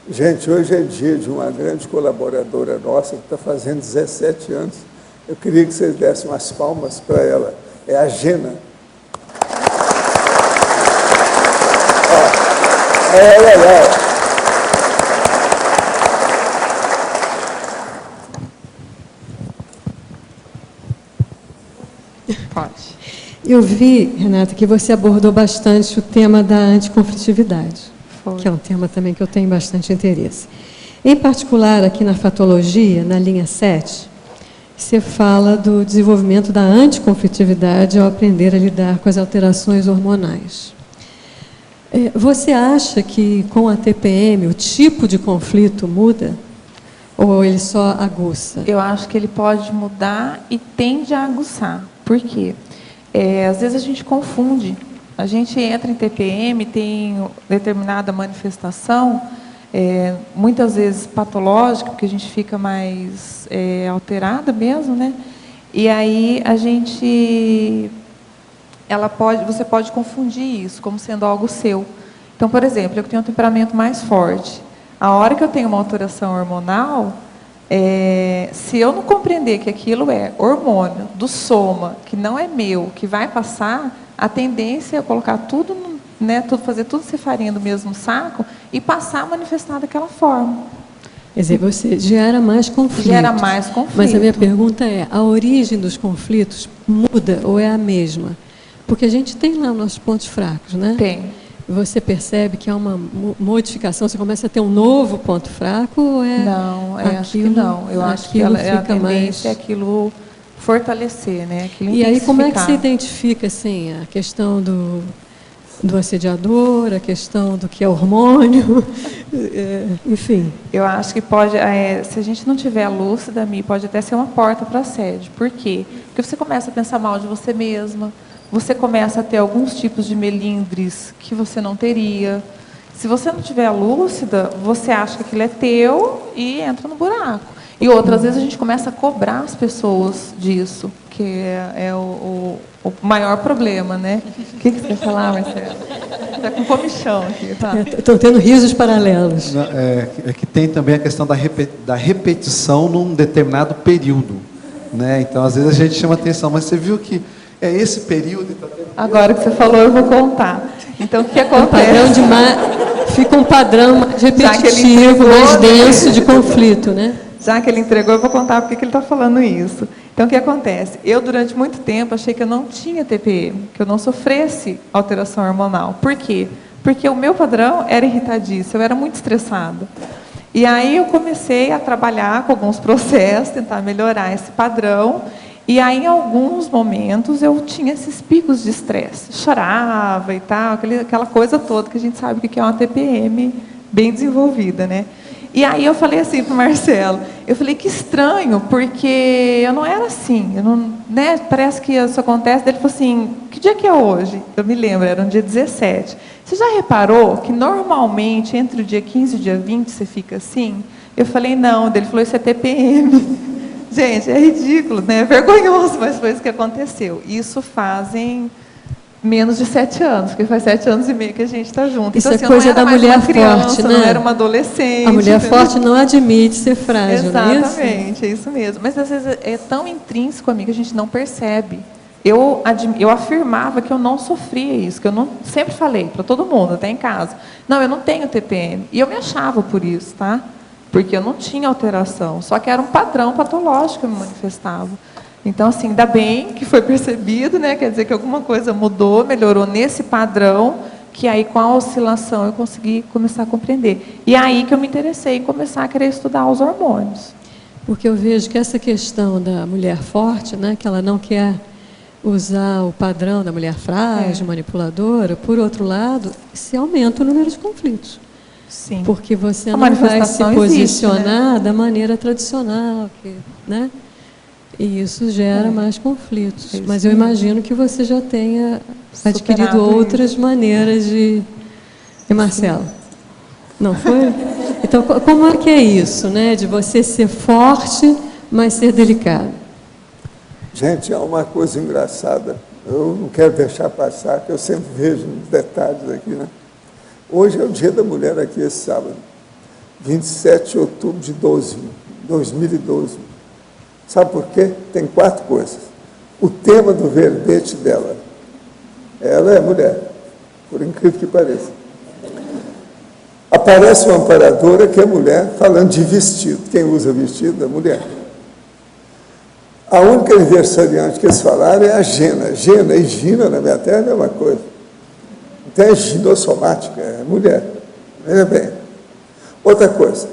S2: Gente, hoje é dia de uma grande colaboradora nossa que está fazendo 17 anos. Eu queria que vocês dessem umas palmas para ela. É a Gena.
S1: Pode.
S11: Eu vi, Renata, que você abordou bastante o tema da anticonflitividade, que é um tema também que eu tenho bastante interesse. Em particular, aqui na fatologia, na linha 7, você fala do desenvolvimento da anticonflitividade ao aprender a lidar com as alterações hormonais. Você acha que com a TPM o tipo de conflito muda? Ou ele só aguça?
S1: Eu acho que ele pode mudar e tende a aguçar. Por quê? Às vezes a gente confunde. A gente entra em TPM, tem determinada manifestação, muitas vezes patológica, porque a gente fica mais alterada mesmo, né? E aí você pode confundir isso como sendo algo seu. Então, por exemplo, eu que tenho um temperamento mais forte, a hora que eu tenho uma alteração hormonal, se eu não compreender que aquilo é hormônio do soma, que não é meu, que vai passar, a tendência é colocar tudo, fazer tudo ser farinha do mesmo saco e passar a manifestar daquela forma.
S11: Quer dizer, você gera mais conflitos.
S1: Gera mais conflito.
S11: Mas a minha pergunta é, a origem dos conflitos muda ou é a mesma? Porque a gente tem lá os nossos pontos fracos, né?
S1: Tem.
S11: Você percebe que há uma modificação, você começa a ter um novo ponto fraco ou é...
S1: Não, acho que não. Eu acho que a tendência é aquilo fortalecer, né? Aquilo
S11: e aí, como é que você identifica, assim, a questão do assediador, a questão do que é hormônio, enfim?
S1: Eu acho que pode, se a gente não tiver lúcida, pode até ser uma porta para assédio. Por quê? Porque você começa a pensar mal de você mesma, você começa a ter alguns tipos de melindres que você não teria. Se você não tiver lúcida, você acha que aquilo é teu e entra no buraco. E outras vezes a gente começa a cobrar as pessoas disso, que é o maior problema, né? O que você quer falar, Marcelo? Está com comichão aqui, tá?
S11: Estão tendo risos paralelos.
S12: É que tem também a questão da repetição num determinado período, né? Então, às vezes a gente chama atenção, mas você viu que é esse período...
S1: Agora que você falou, eu vou contar. Então, o que acontece?
S11: Fica um padrão mais repetitivo, mais denso de conflito, né?
S1: Já que ele entregou, eu vou contar porque que ele está falando isso. Então, o que acontece? Eu, durante muito tempo, achei que eu não tinha TPM, que eu não sofresse alteração hormonal. Por quê? Porque o meu padrão era irritadiço, eu era muito estressada. E aí eu comecei a trabalhar com alguns processos, tentar melhorar esse padrão. E aí, em alguns momentos, eu tinha esses picos de estresse. Chorava e tal, aquela coisa toda que a gente sabe que é uma TPM bem desenvolvida, né? E aí eu falei assim para o Marcelo, eu falei, que estranho, porque eu não era assim, eu não, né, parece que isso acontece. Ele falou assim, que dia que é hoje? Eu me lembro, era no dia 17. Você já reparou que normalmente entre o dia 15 e o dia 20 você fica assim? Eu falei, não. Ele falou, isso é TPM. Gente, é ridículo, né? É vergonhoso, mas foi isso que aconteceu. Isso fazem menos de 7 anos, porque faz 7 anos e meio que a gente está junto.
S11: Isso
S1: então,
S11: é coisa da mulher
S1: criança,
S11: forte, né?
S1: Não era uma adolescente.
S11: A mulher
S1: entendeu?
S11: forte não admite ser frágil,
S1: Exatamente,
S11: não
S1: é isso mesmo. Mas às vezes é tão intrínseco a mim que a gente não percebe. Eu afirmava que eu não sofria isso, que eu não sempre falei para todo mundo, até em casa. Não, eu não tenho TPM. E eu me achava por isso, tá? Porque eu não tinha alteração. Só que era um padrão patológico que eu me manifestava. Então, assim, ainda bem que foi percebido, né? Quer dizer que alguma coisa mudou, melhorou nesse padrão, que aí com a oscilação eu consegui começar a compreender. E aí que eu me interessei em começar a querer estudar os hormônios.
S11: Porque eu vejo que essa questão da mulher forte, né, que ela não quer usar o padrão da mulher frágil, manipuladora, por outro lado, se aumenta o número de conflitos.
S1: Sim.
S11: Porque você
S1: A
S11: não vai se
S1: manifestação
S11: posicionar,
S1: existe, né?
S11: da maneira tradicional, né? E isso gera mais conflitos. Mas eu imagino que você já tenha adquirido
S1: Superado
S11: outras
S1: isso.
S11: maneiras de... E Marcelo? Não foi? Então, como é que é isso, né? De você ser forte, mas ser delicado?
S2: Gente, há uma coisa engraçada. Eu não quero deixar passar, que eu sempre vejo nos detalhes aqui, né? Hoje é o Dia da Mulher aqui, esse sábado. 27 de outubro de 2012. Sabe por quê? Tem 4 coisas. O tema do verbete dela. Ela é mulher, por incrível que pareça. Aparece uma amparadora que é mulher, falando de vestido. Quem usa vestido é mulher. A única aniversariante que eles falaram é a Gena. Gena e Gina, na minha terra, é a mesma coisa. Então é ginossomática, é mulher. Veja bem. Outra coisa.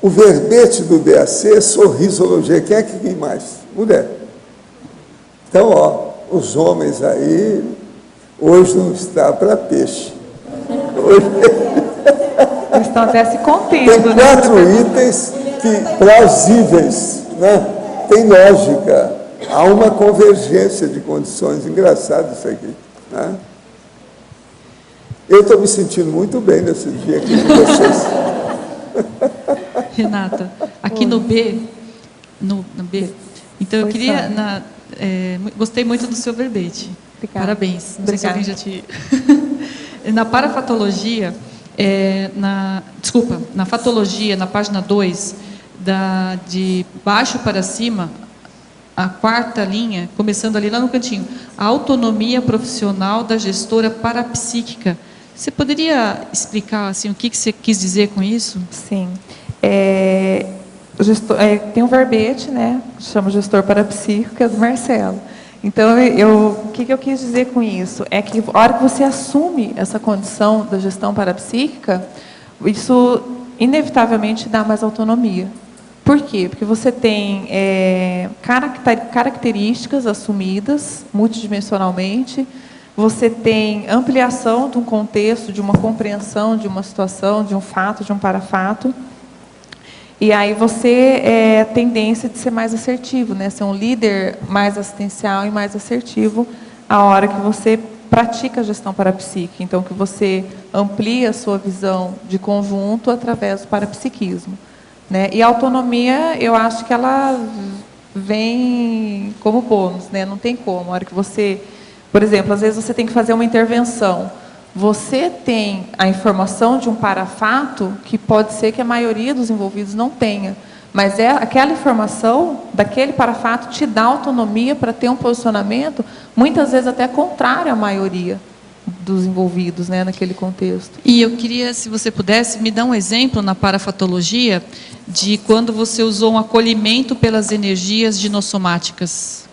S2: O verbete do DAC é sorrisologia. Quem é que tem mais? Mulher. Então, ó, os homens aí, hoje não está para peixe. Hoje...
S1: Eles estão até se contendo.
S2: Tem 4 itens plausíveis, né? Tem lógica. Há uma convergência de condições. Engraçado isso aqui, né? Eu estou me sentindo muito bem nesse dia aqui com vocês.
S13: Renata, aqui no B, então eu queria, gostei muito do seu verbete.
S1: Obrigada.
S13: Parabéns. Não
S1: Obrigada.
S13: sei se alguém já te... Na parafatologia, na fatologia, na página 2, de baixo para cima, a 4ª linha, começando ali lá no cantinho, a autonomia profissional da gestora parapsíquica. Você poderia explicar assim, o que você quis dizer com isso?
S1: Sim. Tem um verbete, né, que chama gestor parapsíquico, que é do Marcelo. Então, o que eu quis dizer com isso? É que a hora que você assume essa condição da gestão parapsíquica, isso inevitavelmente dá mais autonomia. Por quê? Porque você tem características assumidas multidimensionalmente, você tem ampliação de um contexto, de uma compreensão de uma situação, de um fato, de um parafato. E aí você tendência de ser mais assertivo, né? Ser um líder mais assistencial e mais assertivo a hora que você pratica a gestão parapsíquica. Então, que você amplia a sua visão de conjunto através do parapsiquismo, né? E a autonomia, eu acho que ela vem como bônus, né? Não tem como. A hora que você... Por exemplo, às vezes você tem que fazer uma intervenção. Você tem a informação de um parafato que pode ser que a maioria dos envolvidos não tenha, mas aquela informação daquele parafato te dá autonomia para ter um posicionamento, muitas vezes até contrário à maioria dos envolvidos, né, naquele contexto.
S13: E eu queria, se você pudesse, me dar um exemplo na parafatologia de quando você usou um acolhimento pelas energias dinossomáticas.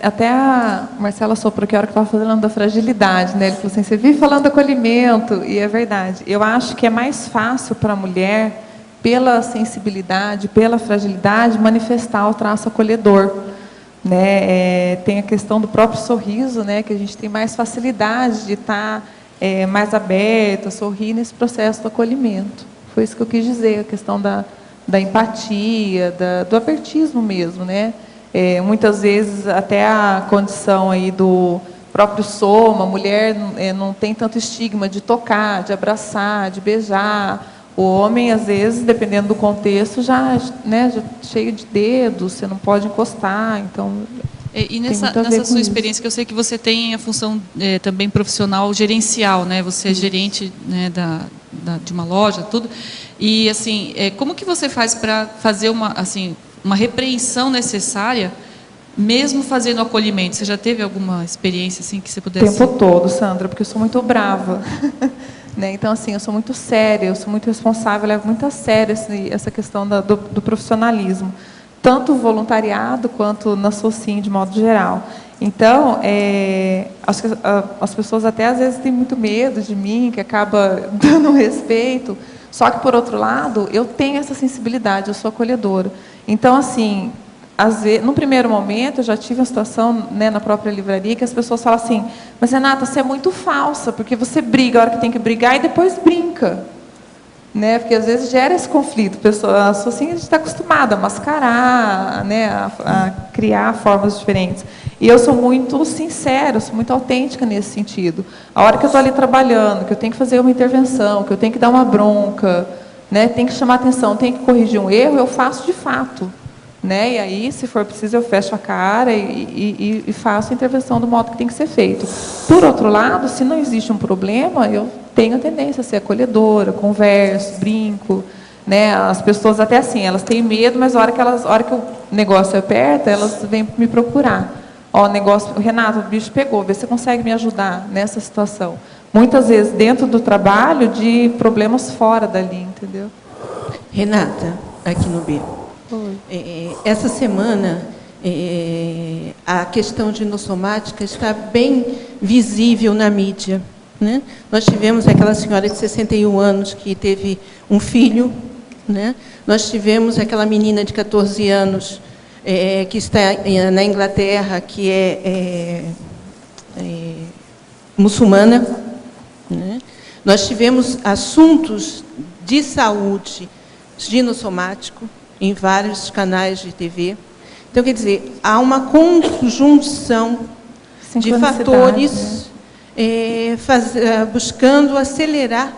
S1: Até a Marcela soprou que a hora que estava falando da fragilidade, né? Ele falou assim, você vive falando do acolhimento, e é verdade. Eu acho que é mais fácil para a mulher, pela sensibilidade, pela fragilidade, manifestar o traço acolhedor. Né? Tem a questão do próprio sorriso, né? Que a gente tem mais facilidade de estar mais aberta, sorrir nesse processo do acolhimento. Foi isso que eu quis dizer, a questão da empatia, do apertismo mesmo, né? Muitas vezes até a condição aí do próprio soma, a mulher não tem tanto estigma de tocar, de abraçar, de beijar. O homem, às vezes, dependendo do contexto, já cheio de dedos, você não pode encostar. Então,
S13: e nessa sua experiência, que eu sei que você tem a função também profissional gerencial, né? Você é gerente, né, de uma loja, tudo. E assim, como que você faz para fazer uma repreensão necessária, mesmo fazendo acolhimento? Você já teve alguma experiência assim que você pudesse?
S1: O tempo todo, Sandra, porque eu sou muito brava. Né? Então, assim, eu sou muito séria, eu sou muito responsável, eu levo muito a sério essa questão do profissionalismo, tanto voluntariado quanto na SOCIM, de modo geral. Então, acho que as pessoas até às vezes têm muito medo de mim, que acaba dando respeito, só que, por outro lado, eu tenho essa sensibilidade, eu sou acolhedora. Então, assim, às vezes, no primeiro momento, eu já tive uma situação, né, na própria livraria, que as pessoas falam assim, mas Renata, você é muito falsa, porque você briga a hora que tem que brigar e depois brinca. Né? Porque às vezes gera esse conflito. A gente está acostumada a mascarar, né, a criar formas diferentes. E eu sou muito sincera, sou muito autêntica nesse sentido. A hora que eu estou ali trabalhando, que eu tenho que fazer uma intervenção, que eu tenho que dar uma bronca, né, tenho que chamar atenção, tenho que corrigir um erro, eu faço de fato. Né? E aí, se for preciso, eu fecho a cara e faço a intervenção do modo que tem que ser feito. Por outro lado, se não existe um problema, eu tenho a tendência a ser acolhedora, converso, brinco. Né? As pessoas até assim, elas têm medo, mas a hora que o negócio aperta, elas vêm me procurar. Renato, o bicho pegou, vê se você consegue me ajudar nessa situação. Muitas vezes, dentro do trabalho, de problemas fora dali, entendeu?
S14: Renata, aqui no B. Essa semana, a questão dinossomática está bem visível na mídia. Né? Nós tivemos aquela senhora de 61 anos que teve um filho. Né? Nós tivemos aquela menina de 14 anos que está na Inglaterra, que é muçulmana. Né? Nós tivemos assuntos de saúde dinossomático em vários canais de TV. Então, quer dizer, há uma conjunção de fatores, né? Buscando acelerar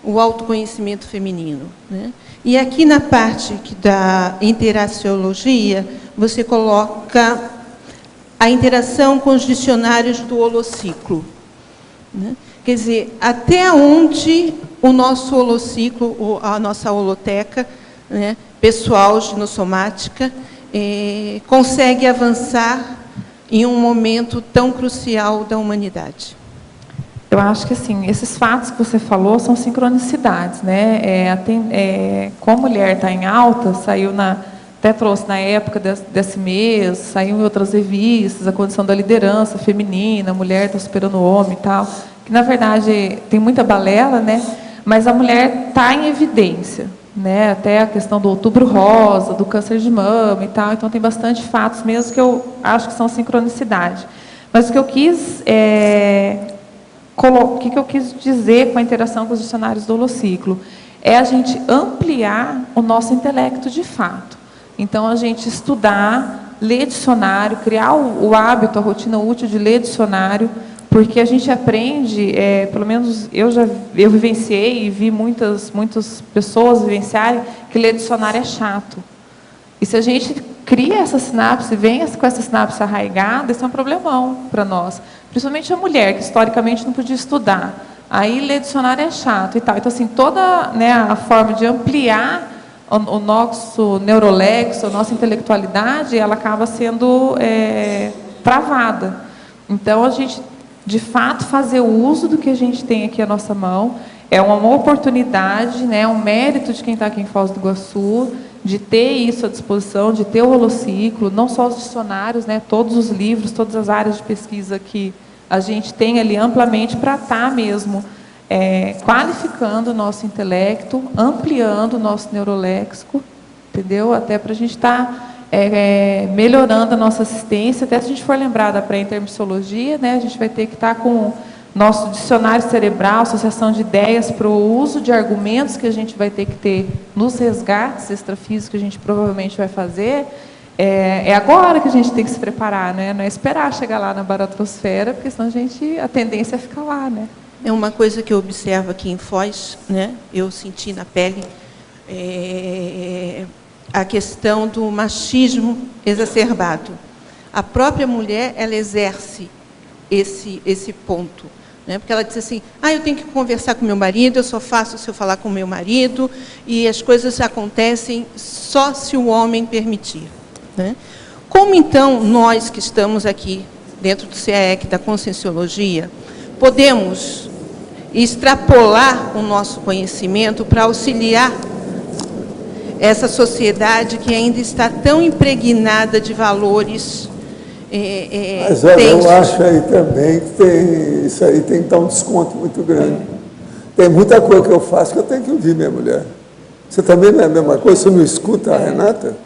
S14: o autoconhecimento feminino. Né? E aqui na parte da interaciologia, você coloca a interação com os dicionários do holociclo. Né? Quer dizer, até onde o nosso holociclo, a nossa holoteca, né, pessoal dinossomática, consegue avançar em um momento tão crucial da humanidade?
S1: Eu acho que assim, esses fatos que você falou são sincronicidades, né? Como a mulher está em alta, saiu até trouxe na época desse mês, saiu em outras revistas, a condição da liderança feminina, a mulher está superando o homem e tal, que na verdade tem muita balela, né? Mas a mulher está em evidência. Né, até a questão do Outubro Rosa, do câncer de mama e tal, então tem bastante fatos mesmo que eu acho que são sincronicidade. Mas o que eu quis o que eu quis dizer com a interação com os dicionários do holociclo é a gente ampliar o nosso intelecto de fato. Então, a gente estudar, ler dicionário, criar o hábito, a rotina útil de ler dicionário, porque a gente aprende, pelo menos eu vivenciei e vi muitas pessoas vivenciarem que ler dicionário é chato. E se a gente cria essa sinapse, vem com essa sinapse arraigada, isso é um problemão para nós. Principalmente a mulher, que historicamente não podia estudar. Aí ler dicionário é chato e tal. Então, assim, toda, né, a forma de ampliar o nosso neurolexo, a nossa intelectualidade, ela acaba sendo travada. Então, a gente, de fato, fazer o uso do que a gente tem aqui à nossa mão é uma oportunidade, né, um mérito de quem está aqui em Foz do Iguaçu, de ter isso à disposição, de ter o holociclo, não só os dicionários, né, todos os livros, todas as áreas de pesquisa que a gente tem ali amplamente para estar mesmo qualificando o nosso intelecto, ampliando o nosso neuroléxico, entendeu? Até para a gente estar melhorando a nossa assistência. Até se a gente for lembrar da pré-intermissiologia, né, a gente vai ter que estar com nosso dicionário cerebral, associação de ideias para o uso de argumentos que a gente vai ter que ter nos resgates extrafísicos que a gente provavelmente vai fazer. É agora que a gente tem que se preparar, né? Não é esperar chegar lá na baratrosfera, porque senão a tendência é ficar lá, né?
S14: É uma coisa que eu observo aqui em Foz, né? Eu senti na pele a questão do machismo exacerbado. A própria mulher, ela exerce esse ponto, né? Porque ela diz assim, eu tenho que conversar com meu marido, eu só faço se eu falar com meu marido, e as coisas acontecem só se o homem permitir, né? Como, então, nós que estamos aqui dentro do CAEC, da Conscienciologia, podemos extrapolar o nosso conhecimento para auxiliar essa sociedade que ainda está tão impregnada de valores
S2: mas olha, eu acho aí também que isso aí tem que dar um desconto muito grande. Tem muita coisa que eu faço que eu tenho que ouvir minha mulher. Você também não é a mesma coisa? Você não escuta a Renata?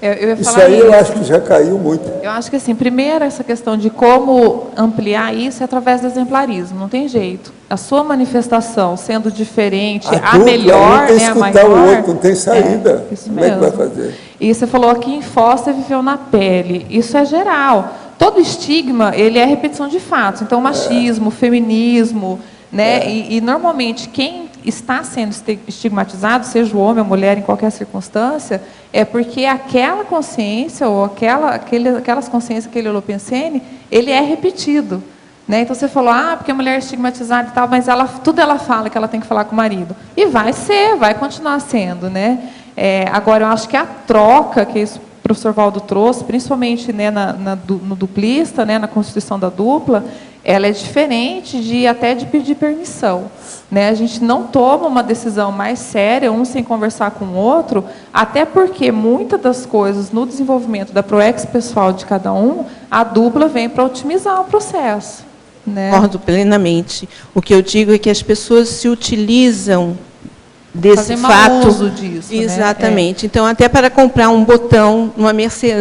S1: Eu ia
S2: isso
S1: falar
S2: aí eu acho que já caiu muito.
S1: Eu acho que, assim, primeiro, essa questão de como ampliar isso é através do exemplarismo, não tem jeito. A sua manifestação sendo diferente, a melhor, né, a maior...
S2: o outro, não tem saída.
S1: Isso
S2: como
S1: mesmo.
S2: É que vai fazer?
S1: E você falou aqui em Foz, você viveu na pele. Isso é geral. Todo estigma, ele é repetição de fatos. Então, machismo, feminismo, né? E normalmente, quem está sendo estigmatizado, seja o homem ou a mulher, em qualquer circunstância, é porque aquela consciência, ou aquelas consciências, aquele holopensene, ele é repetido. Né? Então, você falou, porque a mulher é estigmatizada e tal, mas tudo ela fala que ela tem que falar com o marido. E vai continuar sendo. Né? Agora, eu acho que a troca que o professor Valdo trouxe, principalmente, né, no duplista, né, na constituição da dupla, ela é diferente até de pedir permissão. Né? A gente não toma uma decisão mais séria, um sem conversar com o outro, até porque muitas das coisas no desenvolvimento da proex pessoal de cada um, a dupla vem para otimizar o processo. Né?
S14: Concordo plenamente. O que eu digo é que as pessoas se utilizam desse fato.
S1: Uso disso,
S14: exatamente. Né? Então, até para comprar um botão numa Mercedes,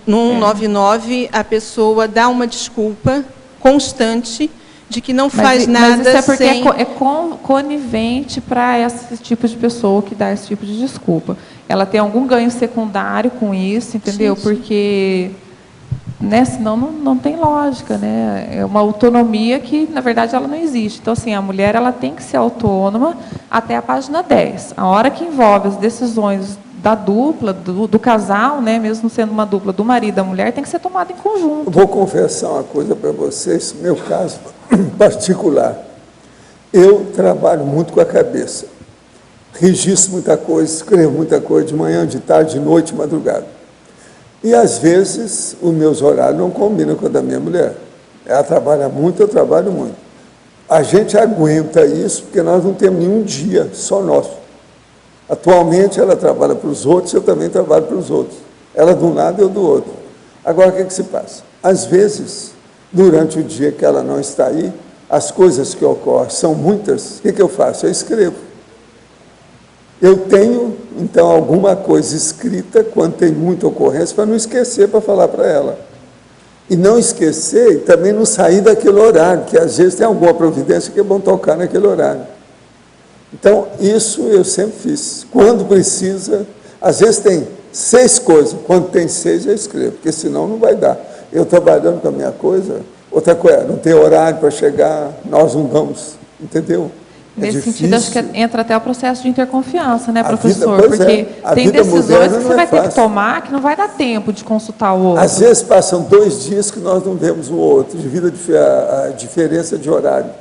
S14: num 99, a pessoa dá uma desculpa constante de que não faz nada.
S1: Mas isso é porque é conivente para esse tipo de pessoa que dá esse tipo de desculpa. Ela tem algum ganho secundário com isso, entendeu? Sim. Porque, né, senão não tem lógica, né? É uma autonomia que, na verdade, ela não existe. Então, assim, a mulher ela tem que ser autônoma até a página 10. A hora que envolve as decisões da dupla, do casal, né, mesmo sendo uma dupla do marido e da mulher, tem que ser tomada em conjunto.
S2: Eu vou confessar uma coisa para vocês, meu caso particular. Eu trabalho muito com a cabeça. Registro muita coisa, escrevo muita coisa, de manhã, de tarde, de noite, de madrugada. E, às vezes, os meus horários não combinam com a da minha mulher. Ela trabalha muito, eu trabalho muito. A gente aguenta isso porque nós não temos nenhum dia só nosso. Atualmente, ela trabalha para os outros, eu também trabalho para os outros. Ela de um lado, eu do outro. Agora, o que se passa? Às vezes, durante o dia que ela não está aí, as coisas que ocorrem são muitas, o que eu faço? Eu escrevo. Eu tenho, então, alguma coisa escrita, quando tem muita ocorrência, para não esquecer, para falar para ela. E não esquecer, e também não sair daquele horário, que às vezes tem alguma providência que é bom tocar naquele horário. Então, isso eu sempre fiz. Quando precisa, às vezes tem 6 coisas, quando tem 6 eu escrevo, porque senão não vai dar. Eu trabalhando com a minha coisa, outra coisa, não tem horário para chegar, nós não vamos, entendeu?
S1: Nesse sentido, acho que entra até o processo de interconfiança, né, professor? Porque tem decisões que você vai ter que tomar que não vai dar tempo de consultar o outro.
S2: Às vezes passam 2 dias que nós não vemos o outro, devido à diferença de horário.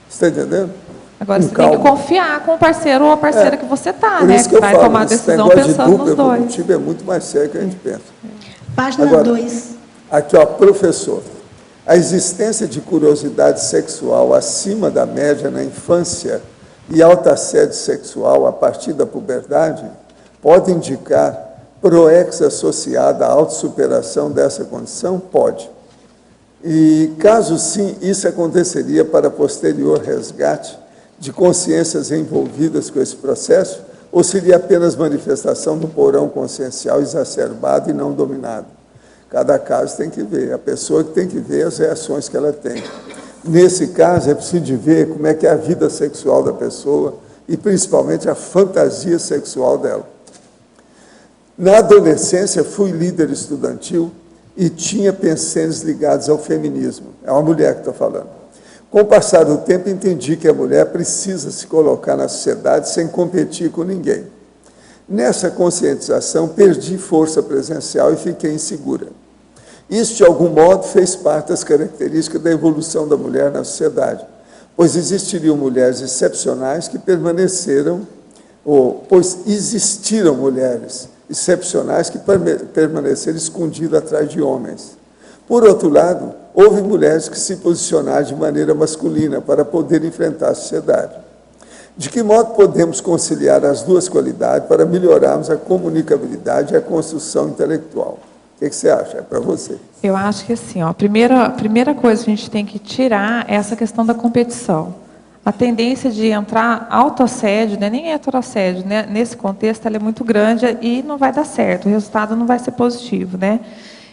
S2: Você está entendendo?
S1: Agora, você tem que confiar com o parceiro ou a parceira que você está, né? Que vai tomar a decisão pensando nos dois.
S2: O é muito mais sério que a gente pensa.
S10: Página 2.
S2: Aqui, ó, professor. A existência de curiosidade sexual acima da média na infância e alta assédio sexual a partir da puberdade pode indicar proex associada à autossuperação dessa condição? Pode. E, caso sim, isso aconteceria para posterior resgate de consciências envolvidas com esse processo, ou seria apenas manifestação do porão consciencial exacerbado e não dominado? Cada caso tem que ver, a pessoa que tem que ver as reações que ela tem. Nesse caso, é preciso de ver como é que é a vida sexual da pessoa e, principalmente, a fantasia sexual dela. Na adolescência, fui líder estudantil e tinha penseres ligados ao feminismo. É uma mulher que está falando. Com o passar do tempo, entendi que a mulher precisa se colocar na sociedade sem competir com ninguém. Nessa conscientização, perdi força presencial e fiquei insegura. Isso, de algum modo, fez parte das características da evolução da mulher na sociedade, pois existiriam mulheres excepcionais que permaneceram, pois existiram mulheres excepcionais que permaneceram escondidas atrás de homens. Por outro lado, houve mulheres que se posicionaram de maneira masculina para poder enfrentar a sociedade. De que modo podemos conciliar as duas qualidades para melhorarmos a comunicabilidade e a construção intelectual? O que você acha? É para você.
S1: Eu acho que assim, ó, a primeira coisa que a gente tem que tirar é essa questão da competição. A tendência de entrar autoassédio, né, nem heteroassédio, né, nesse contexto, ela é muito grande e não vai dar certo, o resultado não vai ser positivo, né?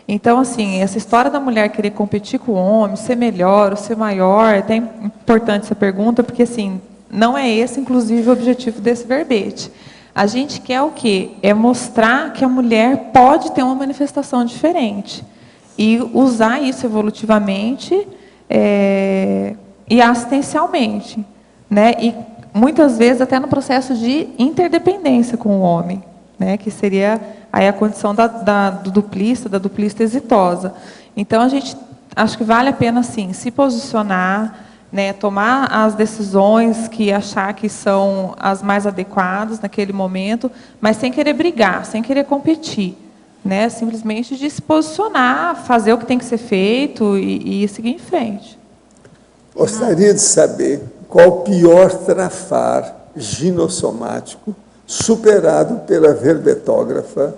S1: Então, assim, essa história da mulher querer competir com o homem, ser melhor ou ser maior, é até importante essa pergunta, porque, assim, não é esse, inclusive, o objetivo desse verbete. A gente quer o quê? É mostrar que a mulher pode ter uma manifestação diferente e usar isso evolutivamente e assistencialmente, né? E muitas vezes até no processo de interdependência com o homem, né? Que seria aí a condição da duplista exitosa. Então, a gente acho que vale a pena, sim, se posicionar, né, tomar as decisões que achar que são as mais adequadas naquele momento, mas sem querer brigar, sem querer competir, né, simplesmente de se posicionar, fazer o que tem que ser feito e seguir em frente.
S2: Gostaria de saber qual o pior trafar ginossomático superado pela verbetógrafa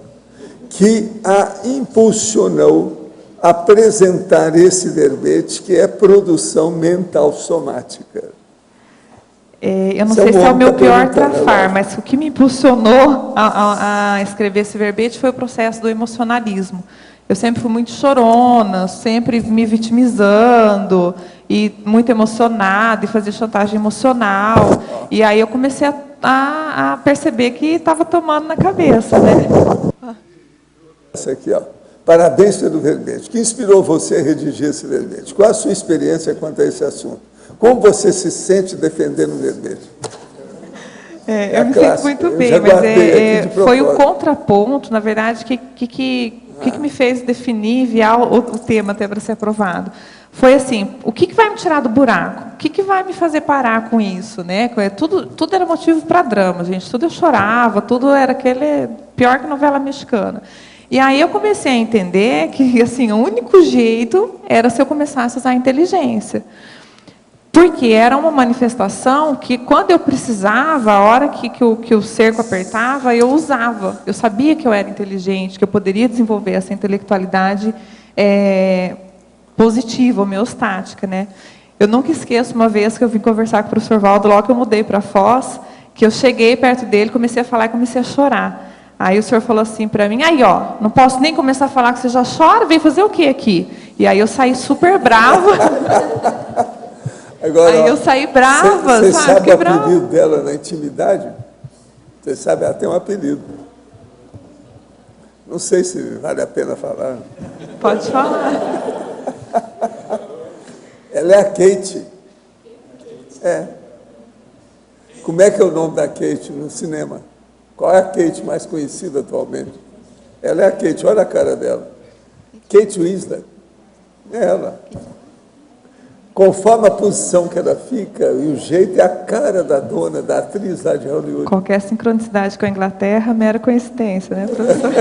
S2: que a impulsionou a apresentar esse verbete, que é produção mental somática.
S1: Eu não sei se é o meu pior trafar, mas o que me impulsionou a escrever esse verbete foi o processo do emocionalismo. Eu sempre fui muito chorona, sempre me vitimizando, e muito emocionada, e fazia chantagem emocional. E aí eu comecei a perceber que estava tomando na cabeça, né?
S2: Essa aqui, ó. Parabéns pelo verbete. O que inspirou você a redigir esse verbete? Qual a sua experiência quanto a esse assunto? Como você se sente defendendo o verbete?
S1: Eu me sinto muito bem, mas foi o contraponto, na verdade, que me fez definir, enviar o tema até para ser aprovado. Foi assim, o que vai me tirar do buraco? O que vai me fazer parar com isso? Né? Tudo era motivo para drama, gente. Tudo eu chorava, tudo era aquele pior que novela mexicana. E aí eu comecei a entender que assim, o único jeito era se eu começasse a usar a inteligência. Porque era uma manifestação que, quando eu precisava, a hora que o cerco apertava, eu usava. Eu sabia que eu era inteligente, que eu poderia desenvolver essa intelectualidade positiva, homeostática, né? Eu nunca esqueço uma vez que eu vim conversar com o professor Valdo, logo que eu mudei para Foz, que eu cheguei perto dele, comecei a falar e comecei a chorar. Aí o senhor falou assim para mim, aí ó, não posso nem começar a falar que você já chora, veio fazer o quê aqui? E aí eu saí super brava.
S2: Agora,
S1: aí eu saí brava,
S2: você sabe o
S1: brava.
S2: apelido dela na intimidade? Você sabe, ela tem um apelido. Não sei se vale a pena falar.
S1: Pode falar.
S2: Ela é a Kate. Como é que é o nome da Kate no cinema? Qual é a Kate mais conhecida atualmente? Ela é a Kate, olha a cara dela. Kate Winslet. É ela. Conforme a posição que ela fica, e o jeito é a cara da dona, da atriz lá de Hollywood.
S1: Qualquer sincronicidade com a Inglaterra, mera coincidência, né, professor?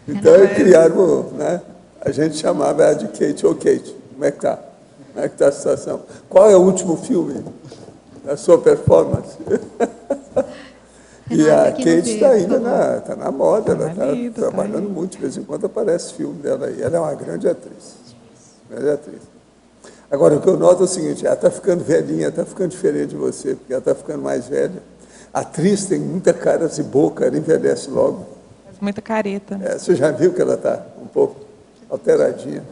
S2: Então, criaram, né, A gente chamava ela de Kate. Ô, Kate, como é que tá? Como é que tá a situação? Qual é o último filme da sua performance? E a Kate está ainda na moda, ela está trabalhando muito, de vez em quando aparece filme dela aí. Ela é uma grande atriz. Grande atriz. Agora, o que eu noto é o seguinte, ela está ficando velhinha, está ficando diferente de você, porque ela está ficando mais velha. A atriz tem muita cara de boca, ela envelhece logo.
S1: Faz muita careta.
S2: Você já viu que ela está um pouco alteradinha.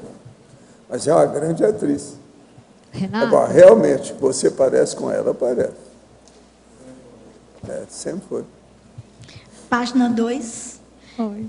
S2: Mas é uma grande atriz.
S15: Renata.
S2: Agora, realmente, você parece com ela, parece. Sempre foi.
S10: Página 2.
S1: Oi.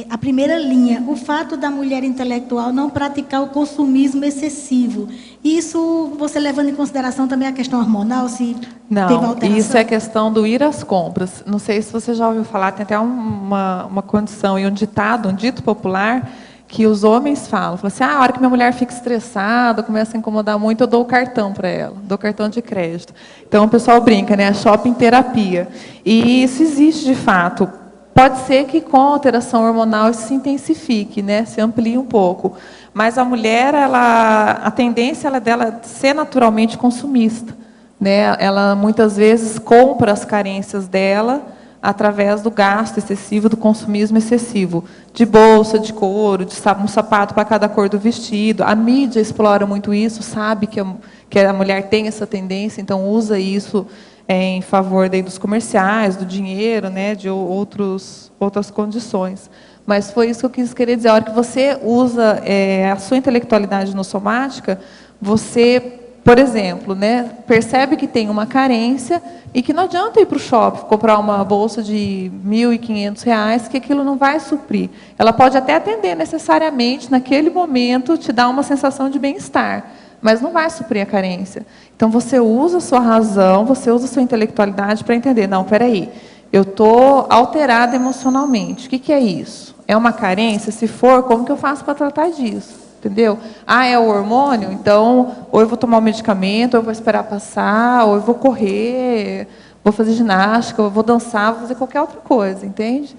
S10: A primeira linha, o fato da mulher intelectual não praticar o consumismo excessivo. Isso você levando em consideração também a questão hormonal, se teve alteração?
S1: Não, isso é questão do ir às compras. Não sei se você já ouviu falar, tem até uma condição e um dito popular, que os homens falam assim, a hora que minha mulher fica estressada, começa a incomodar muito, eu dou o cartão para ela, dou cartão de crédito. Então o pessoal brinca, né, a shopping terapia. E isso existe de fato. Pode ser que com a alteração hormonal isso se intensifique, né, se amplie um pouco. Mas a mulher, a tendência dela ser naturalmente consumista, né? Ela muitas vezes compra as carências dela através do gasto excessivo, do consumismo excessivo, de bolsa, de couro, de um sapato para cada cor do vestido. A mídia explora muito isso, sabe que a mulher tem essa tendência, então usa isso em favor dos comerciais, do dinheiro, né, de outras condições. Mas foi isso que eu quis querer dizer. A hora que você usa a sua intelectualidade no somática, você, por exemplo, né, percebe que tem uma carência e que não adianta ir para o shopping, comprar uma bolsa de R$ 1.500, que aquilo não vai suprir. Ela pode até atender necessariamente, naquele momento, te dar uma sensação de bem-estar, mas não vai suprir a carência. Então, você usa a sua razão, você usa a sua intelectualidade para entender, não, peraí, eu estou alterada emocionalmente. O que é isso? É uma carência? Se for, como que eu faço para tratar disso? Entendeu? É o hormônio? Então, ou eu vou tomar um medicamento, ou eu vou esperar passar, ou eu vou correr, vou fazer ginástica, ou eu vou dançar, vou fazer qualquer outra coisa, entende?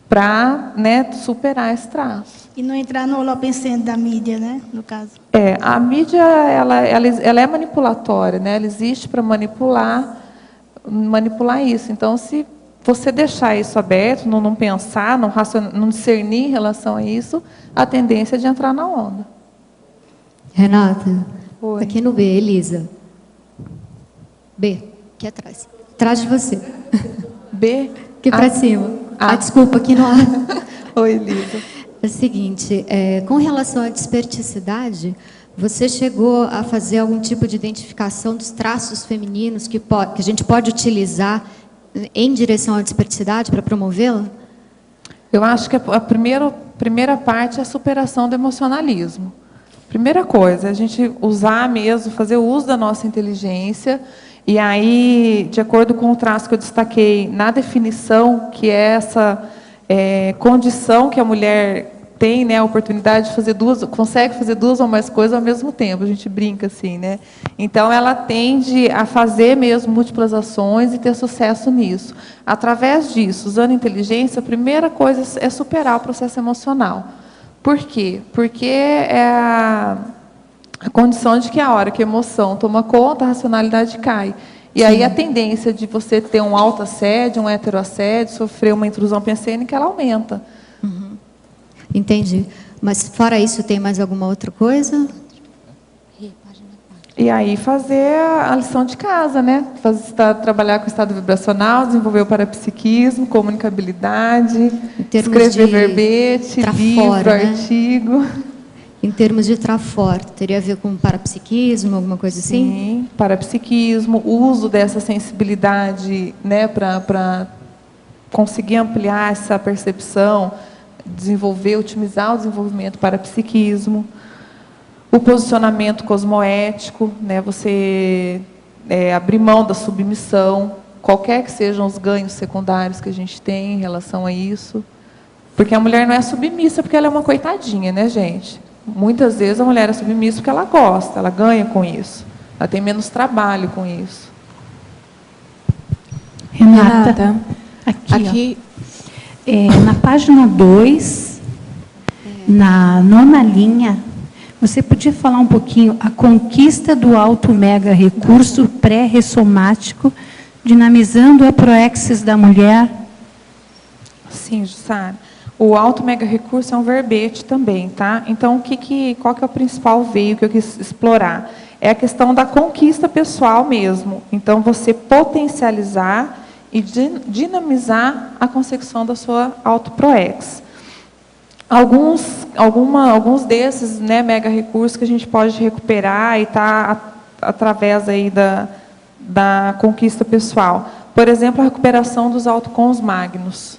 S1: Para, né, superar esse traço.
S10: E não entrar no holopensene da mídia, né, no caso.
S1: A mídia, ela é manipulatória, né? Ela existe para manipular isso. Então, se você deixar isso aberto, não pensar, não discernir em relação a isso, a tendência é de entrar na onda.
S15: Renata,
S1: Oi.
S15: aqui no B, Elisa. B, aqui atrás. Atrás de você.
S1: B?
S15: Aqui para cima. Desculpa, aqui no ar.
S1: Oi, Elisa.
S15: É o seguinte, com relação à desperticidade, você chegou a fazer algum tipo de identificação dos traços femininos que a gente pode utilizar em direção à desperticidade para promovê-la?
S1: Eu acho que a primeira parte é a superação do emocionalismo. Primeira coisa, a gente usar mesmo, fazer o uso da nossa inteligência, e aí, de acordo com o traço que eu destaquei na definição, que é essa condição que a mulher tem, né, a oportunidade de fazer consegue fazer duas ou mais coisas ao mesmo tempo, a gente brinca assim, né? Então, ela tende a fazer mesmo múltiplas ações e ter sucesso nisso. Através disso, usando inteligência, a primeira coisa é superar o processo emocional. Por quê? Porque é a condição de que a hora que a emoção toma conta, a racionalidade cai. E aí a tendência de você ter um autoassédio, um heteroassédio, sofrer uma intrusão pensênica, ela aumenta.
S15: Entendi. Mas, fora isso, tem mais alguma outra coisa?
S1: E aí fazer a lição de casa, né? Trabalhar com o estado vibracional, desenvolver o parapsiquismo, comunicabilidade, escrever verbete, livro, artigo.
S15: Em termos de trafor, teria a ver com parapsiquismo, alguma coisa assim?
S1: Sim, parapsiquismo, uso dessa sensibilidade, né, para conseguir ampliar essa percepção, otimizar o desenvolvimento do parapsiquismo. O posicionamento cosmoético, né, você abrir mão da submissão, qualquer que sejam os ganhos secundários que a gente tem em relação a isso. Porque a mulher não é submissa porque ela é uma coitadinha, né, gente? Muitas vezes a mulher é submissa porque ela gosta, ela ganha com isso. Ela tem menos trabalho com isso.
S16: Renata, aqui na página 2, na 9ª linha, você podia falar um pouquinho a conquista do alto mega recurso pré-ressomático, dinamizando a proexis da mulher?
S1: Sim, Jussara. O alto mega recurso é um verbete também, tá? Então, qual que é o principal veio que eu quis explorar? É a questão da conquista pessoal mesmo. Então, você potencializar e dinamizar a consecução da sua autoproex. Alguns desses, né, mega recursos que a gente pode recuperar e através aí da conquista pessoal. Por exemplo, a recuperação dos autocons magnos.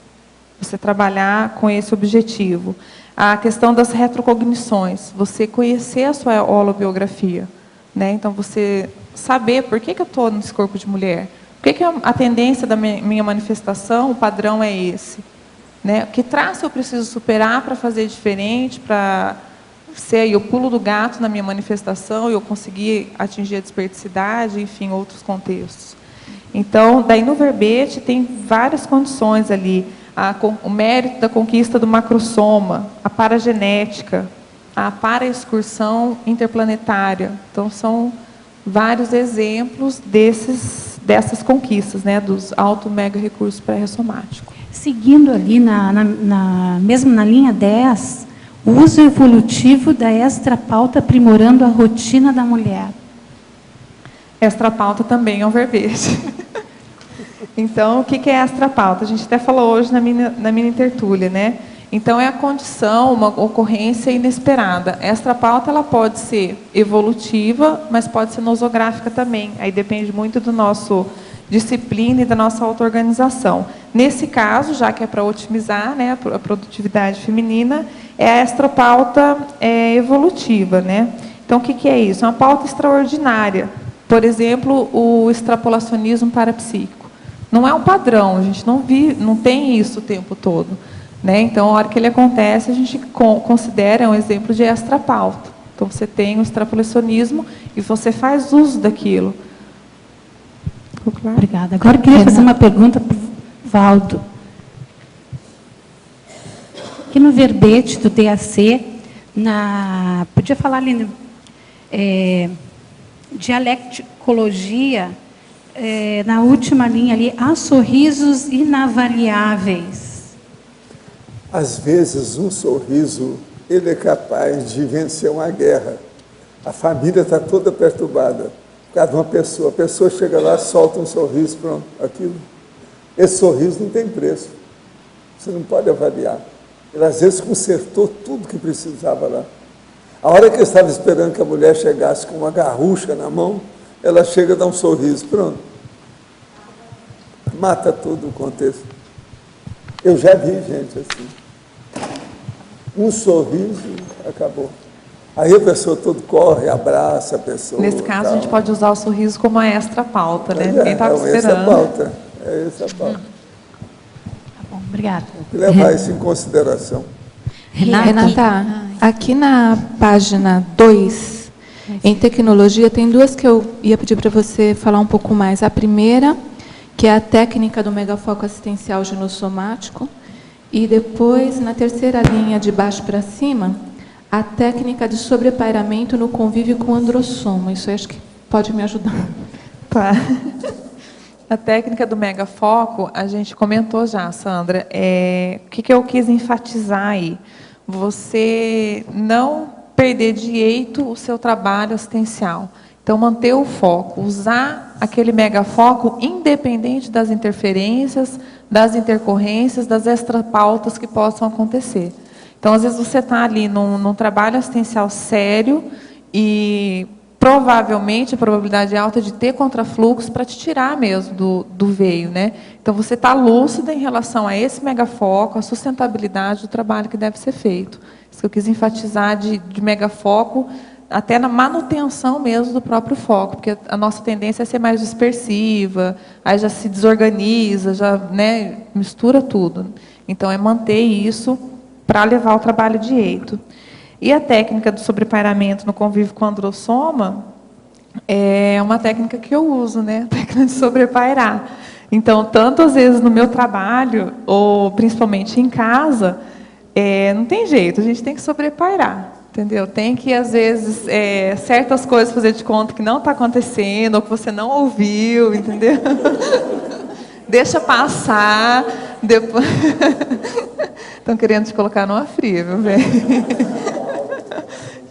S1: Você trabalhar com esse objetivo. A questão das retrocognições, você conhecer a sua holobiografia, né? Então, você saber por que eu estou nesse corpo de mulher, por que a tendência da minha manifestação, o padrão é esse, né? Que traço eu preciso superar para fazer diferente, para ser aí o pulo do gato na minha manifestação e eu conseguir atingir a desperticidade, enfim, outros contextos. Então, daí no verbete tem várias condições ali. O mérito da conquista do macrosoma, a paragenética, a paraexcursão interplanetária. Então, são vários exemplos dessas conquistas, né, dos alto mega recursos pré-ressomáticos.
S16: Seguindo ali, mesmo na linha 10, o uso evolutivo da extrapauta aprimorando a rotina da mulher.
S1: Extrapauta também é um verbete. Então, o que é extrapauta? A gente até falou hoje na mini intertúlia, né? Então, é a condição, uma ocorrência inesperada. A extrapauta, ela pode ser evolutiva, mas pode ser nosográfica também. Aí depende muito do nosso disciplina e da nossa auto-organização. Nesse caso, já que é para otimizar, né, a produtividade feminina, é a extrapauta evolutiva, né? Então, o que é isso? É uma pauta extraordinária. Por exemplo, o extrapolacionismo parapsíquico. Não é um padrão, a gente não tem isso o tempo todo, né? Então, a hora que ele acontece, a gente considera um exemplo de extrapauta. Então, você tem o extrapolacionismo e você faz uso daquilo.
S16: Claro? Obrigada. Agora, eu queria fazer uma pergunta para o Valdo. Aqui no verbete do DAC, podia falar ali, dialecticologia, na última linha ali, há sorrisos inavaliáveis.
S2: Às vezes, um sorriso, ele é capaz de vencer uma guerra. A família está toda perturbada por causa de uma pessoa. A pessoa chega lá, solta um sorriso, pronto, aquilo. Esse sorriso não tem preço. Você não pode avaliar. Ele, às vezes, consertou tudo que precisava lá. A hora que eu estava esperando que a mulher chegasse com uma garrucha na mão, ela chega a dar um sorriso, pronto. Mata todo o contexto. Eu já vi gente assim. Um sorriso, acabou. Aí a pessoa todo corre, abraça a pessoa.
S1: Nesse caso, a gente pode usar o sorriso como a extra-pauta, né? Quem estava esperando.
S2: É essa pauta.
S16: Tá bom, obrigada.
S2: Tem que levar isso em consideração.
S6: Renata, aqui na página 2, em tecnologia, tem duas que eu ia pedir para você falar um pouco mais. A primeira, que é a técnica do megafoco assistencial ginossomático, e depois, na terceira linha, de baixo para cima, a técnica de sobrepairamento no convívio com androssoma. Isso eu acho que pode me ajudar.
S1: Tá. A técnica do megafoco, a gente comentou já, Sandra. O que eu quis enfatizar aí? Você não perder de jeito o seu trabalho assistencial. Então, manter o foco, usar aquele megafoco independente das interferências, das intercorrências, das extrapautas que possam acontecer. Então, às vezes, você está ali num trabalho assistencial sério e provavelmente a probabilidade é alta de ter contrafluxo para te tirar mesmo do veio, né? Então, você está lúcida em relação a esse megafoco, a sustentabilidade do trabalho que deve ser feito. Isso que eu quis enfatizar de megafoco, até na manutenção mesmo do próprio foco, porque a nossa tendência é ser mais dispersiva, aí já se desorganiza, já, né, mistura tudo. Então, é manter isso para levar o trabalho direito. E a técnica do sobrepairamento no convívio com androssoma é uma técnica que eu uso, né? A técnica de sobrepairar. Então, tanto às vezes no meu trabalho, ou principalmente em casa, não tem jeito, a gente tem que sobrepairar, entendeu? Tem que, às vezes, certas coisas fazer de conta que não está acontecendo, ou que você não ouviu, entendeu? Deixa passar, depois... Estão querendo te colocar numa fria, viu, velho?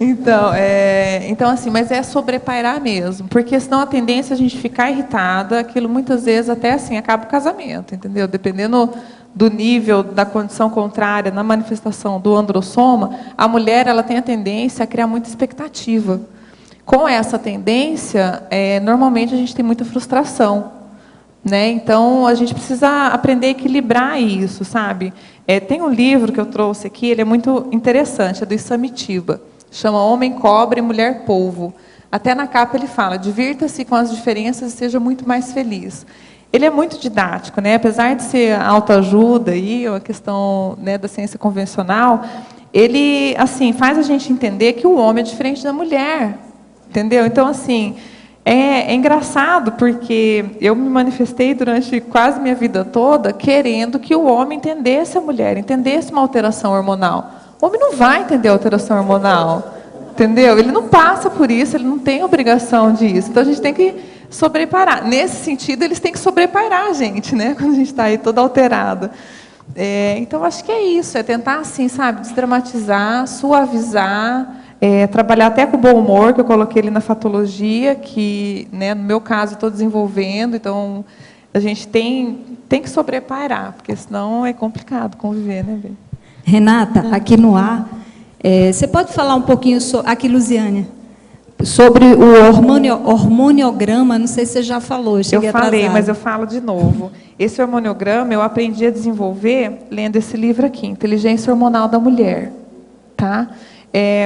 S1: Então, assim, mas é sobrepairar mesmo, porque senão a tendência é a gente ficar irritada, aquilo muitas vezes até assim acaba o casamento, entendeu? Dependendo do nível, da condição contrária, na manifestação do androssoma, a mulher ela tem a tendência a criar muita expectativa. Com essa tendência, normalmente a gente tem muita frustração, né? Então, a gente precisa aprender a equilibrar isso, sabe? Tem um livro que eu trouxe aqui, ele é muito interessante, é do Samitiba. Chama Homem Cobra e Mulher Polvo. Até na capa ele fala, divirta-se com as diferenças e seja muito mais feliz. Ele é muito didático, né? Apesar de ser autoajuda e a questão, né, da ciência convencional, ele assim, faz a gente entender que o homem é diferente da mulher, entendeu? Então, assim, é engraçado, porque eu me manifestei durante quase minha vida toda querendo que o homem entendesse a mulher, entendesse uma alteração hormonal. O homem não vai entender a alteração hormonal, entendeu? Ele não passa por isso, ele não tem obrigação disso. Então, a gente tem que sobrepairar. Nesse sentido, eles têm que sobrepairar a gente, né? Quando a gente está aí toda alterada. Então, acho que é isso, é tentar, assim, sabe, desdramatizar, suavizar, trabalhar até com o bom humor, que eu coloquei ali na fatologia, que, né, no meu caso, estou desenvolvendo. Então, a gente tem que sobrepairar, porque senão é complicado conviver, né, Bê?
S17: Renata, aqui no ar, você pode falar um pouquinho, aqui, Luziânia, sobre o hormoniograma, não sei se você já falou,
S1: eu falei, mas eu falo de novo. Esse hormoniograma eu aprendi a desenvolver lendo esse livro aqui, Inteligência Hormonal da Mulher. Tá?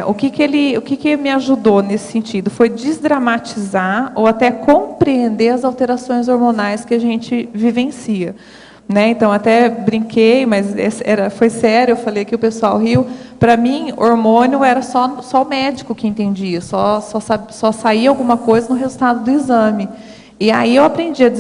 S1: O que me ajudou nesse sentido? Foi desdramatizar ou até compreender as alterações hormonais que a gente vivencia. Né? Então, até brinquei, mas foi sério, eu falei que o pessoal riu. Para mim, hormônio era só o médico que entendia, só saía alguma coisa no resultado do exame. E aí eu aprendi a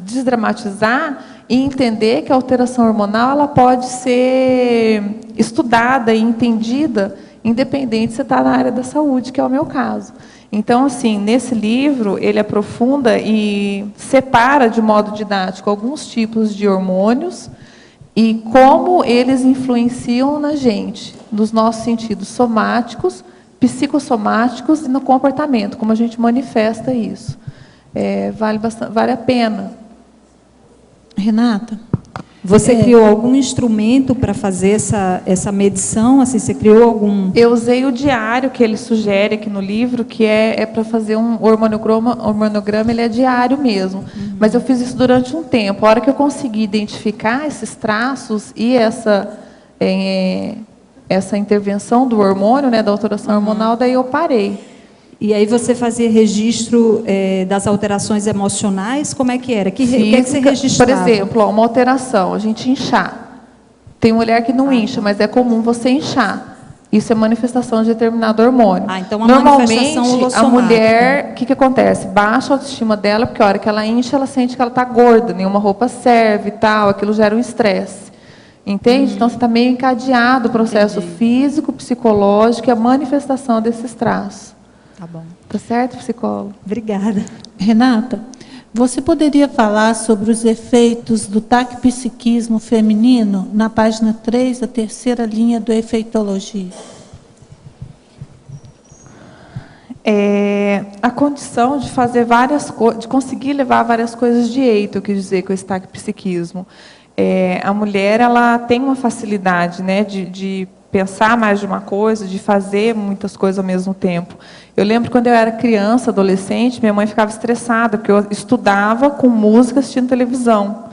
S1: desdramatizar e entender que a alteração hormonal ela pode ser estudada e entendida, independente se você está na área da saúde, que é o meu caso. Então, assim, nesse livro, ele aprofunda e separa de modo didático alguns tipos de hormônios e como eles influenciam na gente, nos nossos sentidos somáticos, psicossomáticos e no comportamento, como a gente manifesta isso. Vale a pena.
S17: Renata, você criou algum instrumento para fazer essa medição? Assim, você criou algum?
S1: Eu usei o diário que ele sugere aqui no livro, que é para fazer um hormonograma, ele é diário mesmo. Mas eu fiz isso durante um tempo. A hora que eu consegui identificar esses traços e essa intervenção do hormônio, né, da alteração hormonal, daí eu parei.
S17: E aí você fazia registro das alterações emocionais? Como é que era? O que você registrava?
S1: Por exemplo, uma alteração, a gente inchar. Tem mulher que não incha, mas é comum você inchar. Isso é manifestação de determinado hormônio.
S17: Então a
S1: normalmente,
S17: manifestação
S1: a mulher, o que acontece? Baixa a autoestima dela, porque a hora que ela incha, ela sente que ela está gorda, nenhuma roupa serve e tal, aquilo gera um estresse. Entende? Então, você está meio encadeado o processo físico, psicológico e a manifestação desses traços.
S17: Tá bom.
S1: Tá certo, psicólogo?
S17: Obrigada.
S18: Renata, você poderia falar sobre os efeitos do taquipsiquismo feminino na página 3, a terceira linha do Efeitologia?
S1: A condição de fazer várias coisas, de conseguir levar várias coisas de eito, eu quis dizer, com esse taquipsiquismo. A mulher ela tem uma facilidade, né, de pensar mais de uma coisa, de fazer muitas coisas ao mesmo tempo. Eu lembro quando eu era criança, adolescente, minha mãe ficava estressada, porque eu estudava com música assistindo televisão.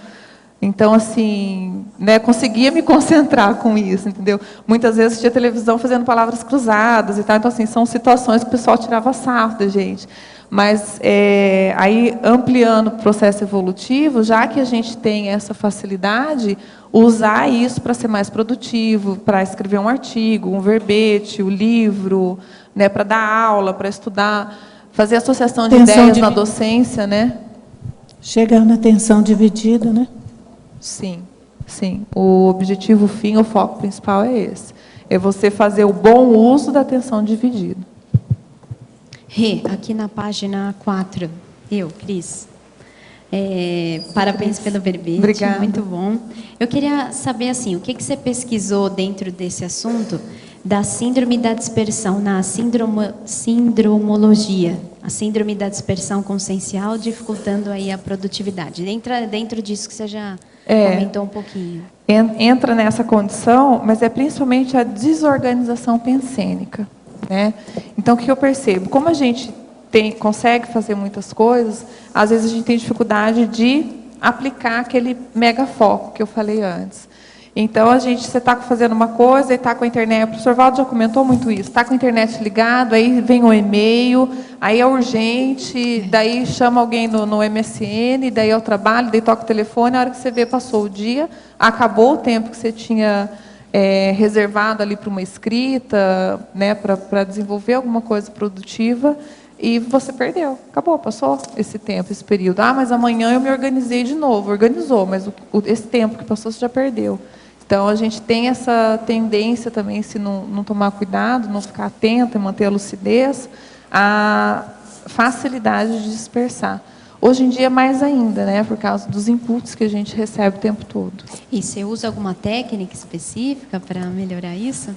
S1: Então, assim, né, conseguia me concentrar com isso, entendeu? Muitas vezes assistia televisão fazendo palavras cruzadas e tal. Então, assim, são situações que o pessoal tirava sarro da gente. Mas, aí, ampliando o processo evolutivo, já que a gente tem essa facilidade, usar isso para ser mais produtivo, para escrever um artigo, um verbete, um livro, né, para dar aula, para estudar, fazer associação de ideias na docência, né?
S18: Chegar na atenção dividida, né?
S1: Sim. Sim, o objetivo fim, o foco principal é esse. É você fazer o bom uso da atenção dividida.
S19: Rê, aqui na página 4, Cris. Parabéns pelo verbete,
S1: Obrigada.
S19: Muito bom. Eu queria saber, assim, o que você pesquisou dentro desse assunto da síndrome da dispersão, na sindromologia, a síndrome da dispersão consciencial, dificultando aí a produtividade. Entra dentro disso que você já comentou um pouquinho.
S1: Entra nessa condição, mas é principalmente a desorganização pensênica, né? Então, o que eu percebo? Como a gente consegue fazer muitas coisas, às vezes a gente tem dificuldade de aplicar aquele mega foco que eu falei antes. Então, você está fazendo uma coisa e está com a internet, o professor Valdo já comentou muito isso, está com a internet ligado, aí vem o e-mail, aí é urgente, daí chama alguém no MSN, daí é o trabalho, daí toca o telefone, a hora que você vê, passou o dia, acabou o tempo que você tinha reservado ali para uma escrita, né, para desenvolver alguma coisa produtiva, e você perdeu, acabou, passou esse tempo, esse período. Mas amanhã eu me organizei de novo. Organizou, mas esse tempo que passou você já perdeu. Então, a gente tem essa tendência também, se não tomar cuidado, não ficar atento e manter a lucidez, a facilidade de dispersar. Hoje em dia, mais ainda, né, por causa dos inputs que a gente recebe o tempo todo.
S19: E você usa alguma técnica específica para melhorar isso?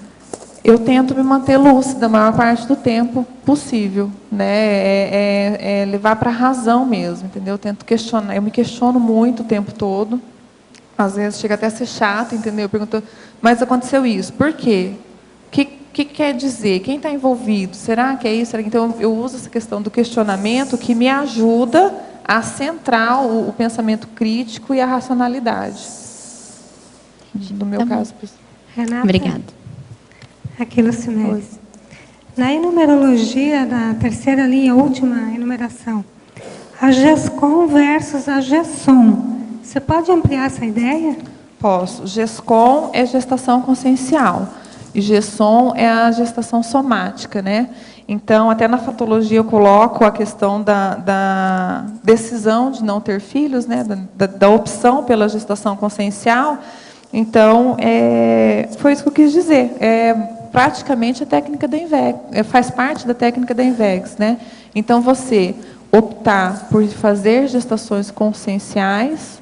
S1: Eu tento me manter lúcida a maior parte do tempo possível, né? Levar para a razão mesmo, entendeu? Eu tento questionar, eu me questiono muito o tempo todo. Às vezes chega até a ser chato, entendeu? Eu pergunto, mas aconteceu isso, por quê? O que quer dizer? Quem está envolvido? Será que é isso? Será que... Então, eu uso essa questão do questionamento que me ajuda a centrar o pensamento crítico e a racionalidade. No meu caso.
S9: Renata?
S19: Obrigada.
S9: Aqui, Lucinedes. Na enumerologia da terceira linha, última enumeração, a GESCOM versus a GESOM. Você pode ampliar essa ideia?
S1: Posso. GESCOM é gestação consciencial e GESOM é a gestação somática, né? Então, até na fatologia eu coloco a questão da decisão de não ter filhos, né? Da opção pela gestação consciencial. Então, foi isso que eu quis dizer. Praticamente a técnica da INVEX, faz parte da técnica da INVEX, né? Então, você optar por fazer gestações conscienciais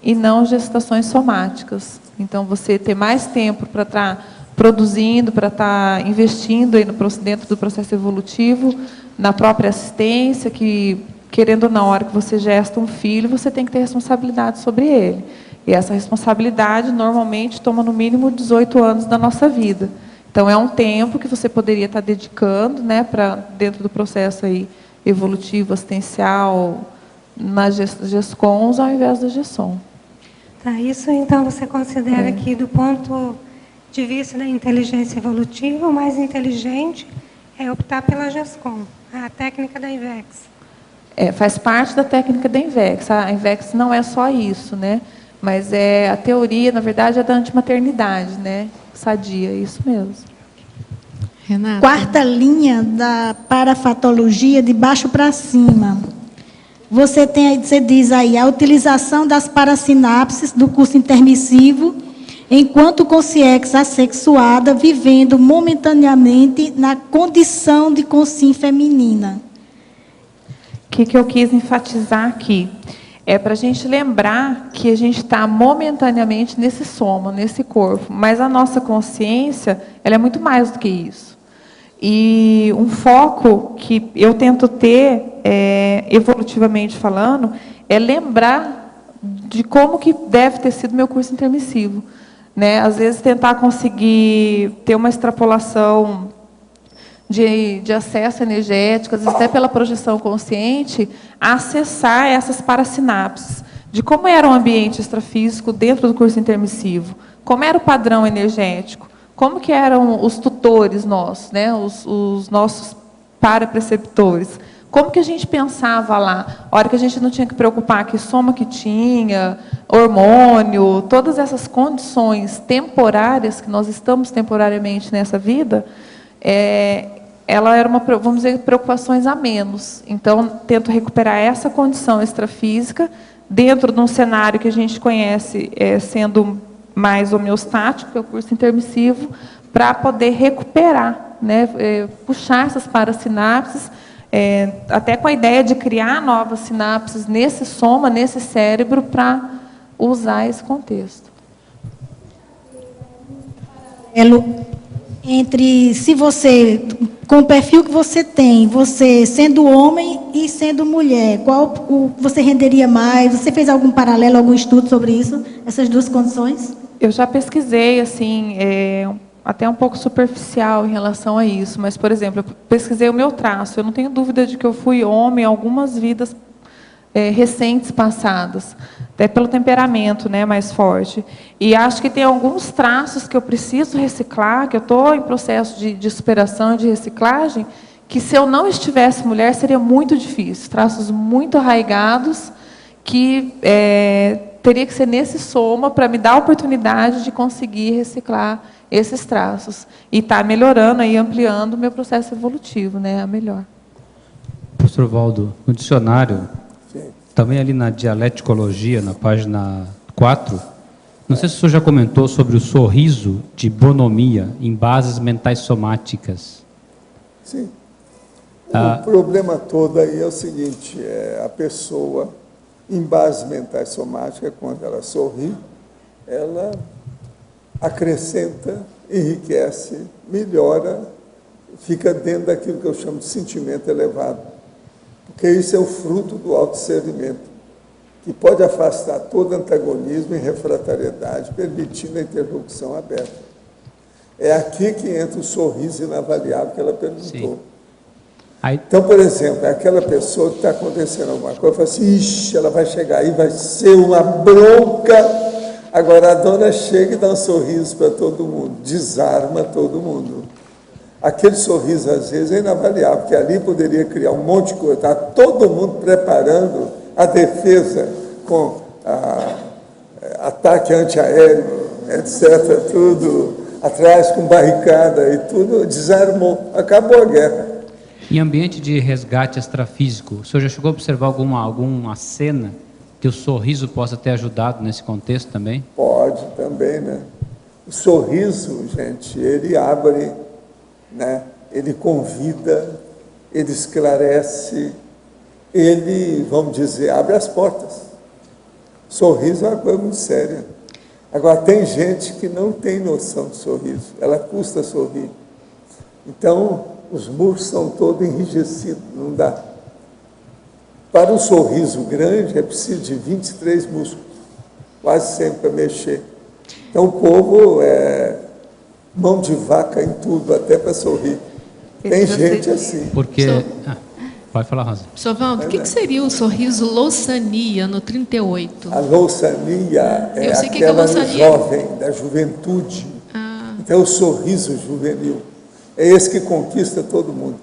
S1: e não gestações somáticas. Então, você ter mais tempo para estar produzindo, para estar investindo aí dentro do processo evolutivo, na própria assistência, que, querendo ou não, na hora que você gesta um filho, você tem que ter responsabilidade sobre ele. E essa responsabilidade, normalmente, toma no mínimo 18 anos da nossa vida. Então, é um tempo que você poderia estar dedicando, né, dentro do processo aí evolutivo, assistencial, nas GESCOMs, ao invés da GESOM.
S9: Tá, isso, então, você considera que, do ponto de vista da inteligência evolutiva, o mais inteligente é optar pela GESCOM, a técnica da INVEX.
S1: Faz parte da técnica da INVEX. A INVEX não é só isso, né? Mas a teoria, na verdade, é da antimaternidade, né? Sadia, isso mesmo.
S10: Renata. Quarta linha da parafatologia, de baixo para cima. Você diz aí, a utilização das parasinapses do curso intermissivo, enquanto consciência assexuada, vivendo momentaneamente na condição de consciência feminina.
S1: O que eu quis enfatizar aqui? É para a gente lembrar que a gente está momentaneamente nesse soma, nesse corpo, mas a nossa consciência, ela é muito mais do que isso. E um foco que eu tento ter, evolutivamente falando, é lembrar de como que deve ter sido meu curso intermissivo, né? Às vezes tentar conseguir ter uma extrapolação de acesso energético, às vezes até pela projeção consciente, a acessar essas parasinapses, de como era o ambiente extrafísico dentro do curso intermissivo, como era o padrão energético, como que eram os tutores nossos, né, os nossos parapreceptores, como que a gente pensava lá, a hora que a gente não tinha que preocupar que soma que tinha, hormônio, todas essas condições temporárias que nós estamos temporariamente nessa vida, ela era vamos dizer, preocupações a menos. Então, tento recuperar essa condição extrafísica dentro de um cenário que a gente conhece sendo mais homeostático, que é o curso intermissivo, para poder recuperar, né, puxar essas parasinapses, até com a ideia de criar novas sinapses nesse soma, nesse cérebro, para usar esse contexto.
S10: Entre se você, com o perfil que você tem, você sendo homem e sendo mulher, qual você renderia mais? Você fez algum paralelo, algum estudo sobre isso, essas duas condições?
S1: Eu já pesquisei, assim, até um pouco superficial em relação a isso, mas, por exemplo, eu pesquisei o meu traço. Eu não tenho dúvida de que eu fui homem em algumas vidas recentes passadas, até pelo temperamento, né, mais forte. E acho que tem alguns traços que eu preciso reciclar, que eu estou em processo de superação e de reciclagem, que se eu não estivesse mulher seria muito difícil. Traços muito arraigados que teria que ser nesse soma para me dar a oportunidade de conseguir reciclar esses traços e estar melhorando e ampliando o meu processo evolutivo, né, a melhor.
S20: Professor Valdo, no dicionário, também ali na dialeticologia, na página 4, não sei se o senhor já comentou sobre o sorriso de bonomia em bases mentais somáticas.
S2: Sim. O problema todo aí é o seguinte, a pessoa, em bases mentais somáticas, quando ela sorri, ela acrescenta, enriquece, melhora, fica dentro daquilo que eu chamo de sentimento elevado. Porque isso é o fruto do autodiscernimento, que pode afastar todo antagonismo e refratariedade, permitindo a interlocução aberta. É aqui que entra o sorriso inavaliável que ela perguntou. Então, por exemplo, é aquela pessoa que está acontecendo alguma coisa, fala assim, ixi, ela vai chegar aí, vai ser uma bronca. Agora a dona chega e dá um sorriso para todo mundo, desarma todo mundo. Aquele sorriso, às vezes, é inavaliável, porque ali poderia criar um monte de coisa. Está todo mundo preparando a defesa com ataque antiaéreo, etc., tudo atrás com barricada e tudo, desarmou, acabou a guerra.
S20: Em ambiente de resgate extrafísico, o senhor já chegou a observar alguma cena que o sorriso possa ter ajudado nesse contexto também? Pode também, né?
S2: O sorriso, gente, ele abre, né? Ele convida, ele esclarece, ele, vamos dizer, abre as portas. Sorriso é uma coisa muito séria. Agora, tem gente que não tem noção de sorriso, ela custa sorrir. Então, os músculos são todos enrijecidos, não dá. Para um sorriso grande, é preciso de 23 músculos, quase sempre para mexer. Então, o povo é mão de vaca em tudo, até para sorrir. Tem gente assim.
S20: Porque... pode falar, Rosa.
S3: Professor Valdo, o que seria o sorriso louçania no 38?
S2: A louçania é aquela jovem, da juventude. Então, o sorriso juvenil. É esse que conquista todo mundo.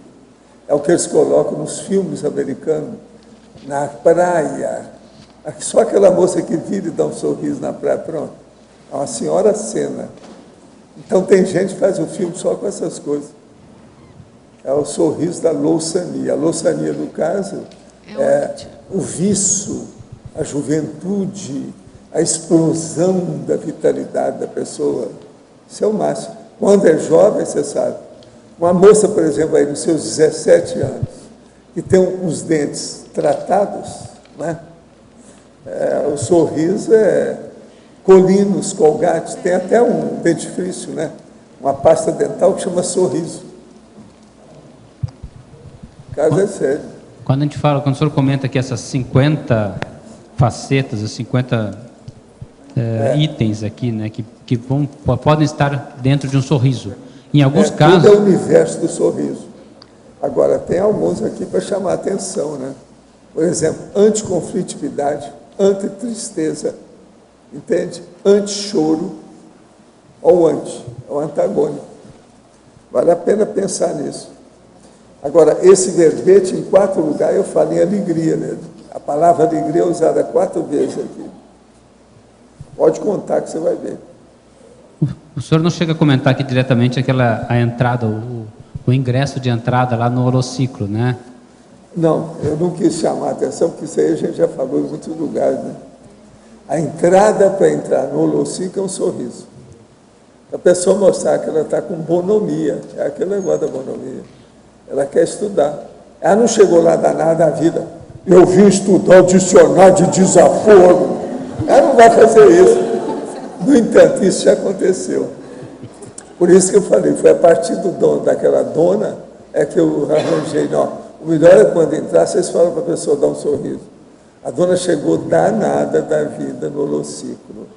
S2: É o que eles colocam nos filmes americanos, na praia. Só aquela moça que vira e dá um sorriso na praia, pronto. É uma senhora cena. Então, tem gente que faz um filme só com essas coisas. É o sorriso da louçania. A louçania, no caso, é o viço, a juventude, a explosão da vitalidade da pessoa. Isso é o máximo. Quando é jovem, você sabe. Uma moça, por exemplo, aí nos seus 17 anos, que tem os dentes tratados, né? O sorriso é colinos, colgates, tem até um dentifrício, né? Uma pasta dental que chama sorriso. O caso é sério.
S20: Quando o senhor comenta que essas 50 facetas, as 50 itens aqui, né, que podem estar dentro de um sorriso. Em alguns casos...
S2: Tudo é o universo do sorriso. Agora, tem alguns aqui para chamar a atenção, né? Por exemplo, anticonflitividade, antitristeza, entende? Anti-choro, ou anti, é o antagônico. Vale a pena pensar nisso. Agora, esse verbete, em 4 lugares, eu falo em alegria, né? A palavra alegria é usada 4 vezes aqui. Pode contar que você vai ver.
S20: O senhor não chega a comentar aqui diretamente a entrada, o ingresso de entrada lá no holociclo, né?
S2: Não, eu não quis chamar a atenção, porque isso aí a gente já falou em muitos lugares, né? A entrada para entrar no holocico é um sorriso. A pessoa mostrar que ela está com bonomia, é aquele negócio da bonomia. Ela quer estudar. Ela não chegou lá danada a vida. Eu vim estudar o dicionário de desaforo. Ela não vai fazer isso. No entanto, isso já aconteceu. Por isso que eu falei, foi a partir do dono, daquela dona, é que eu arranjei. Não, o melhor é quando entrar, vocês falam para a pessoa dar um sorriso. A dona chegou danada da vida no holociclo.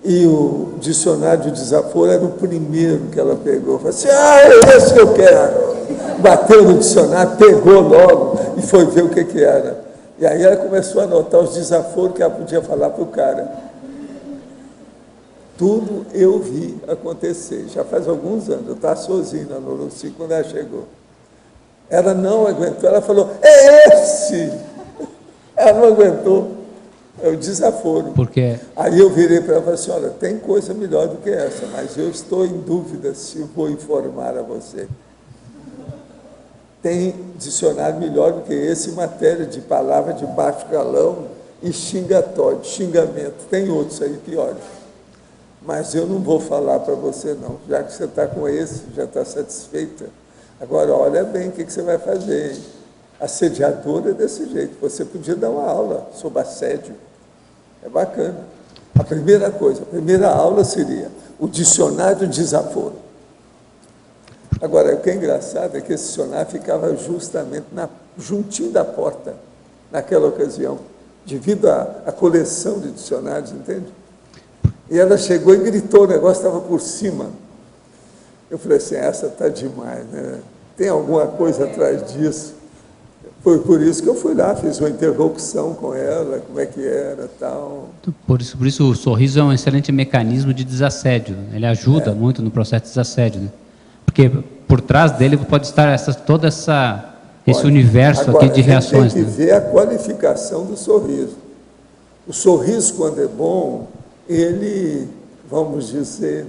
S2: E o dicionário de desaforo era o primeiro que ela pegou. Falou assim, é esse que eu quero. Bateu no dicionário, pegou logo e foi ver o que era. E aí ela começou a anotar os desaforos que ela podia falar para o cara. Tudo eu vi acontecer. Já faz alguns anos, eu estava sozinho no holociclo quando ela chegou. Ela não aguentou, ela falou, é esse! Ela não aguentou. É o desaforo.
S20: Porque...
S2: Aí eu virei para ela e falei assim, olha, tem coisa melhor do que essa, mas eu estou em dúvida se vou informar a você. Tem dicionário melhor do que esse em matéria de palavra de baixo calão e xingatório, xingamento. Tem outros aí piores. Mas eu não vou falar para você não, já que você está com esse, já está satisfeita. Agora, olha bem o que você vai fazer, hein? Assediador é desse jeito. Você podia dar uma aula sobre assédio. É bacana. A primeira coisa, a primeira aula seria o dicionário de desaforo. Agora, o que é engraçado é que esse dicionário ficava justamente juntinho da porta, naquela ocasião, devido à coleção de dicionários, entende? E ela chegou e gritou, o negócio estava por cima. Eu falei assim, essa está demais, né? Tem alguma coisa atrás disso? Foi por isso que eu fui lá, fiz uma interlocução com ela, como é que era, tal.
S20: Por isso o sorriso é um excelente mecanismo de desassédio. Ele ajuda muito no processo de desassédio, né? Porque por trás dele pode estar esse universo
S2: agora,
S20: aqui de reações.
S2: Tem que ver a qualificação do sorriso. O sorriso, quando é bom, ele, vamos dizer,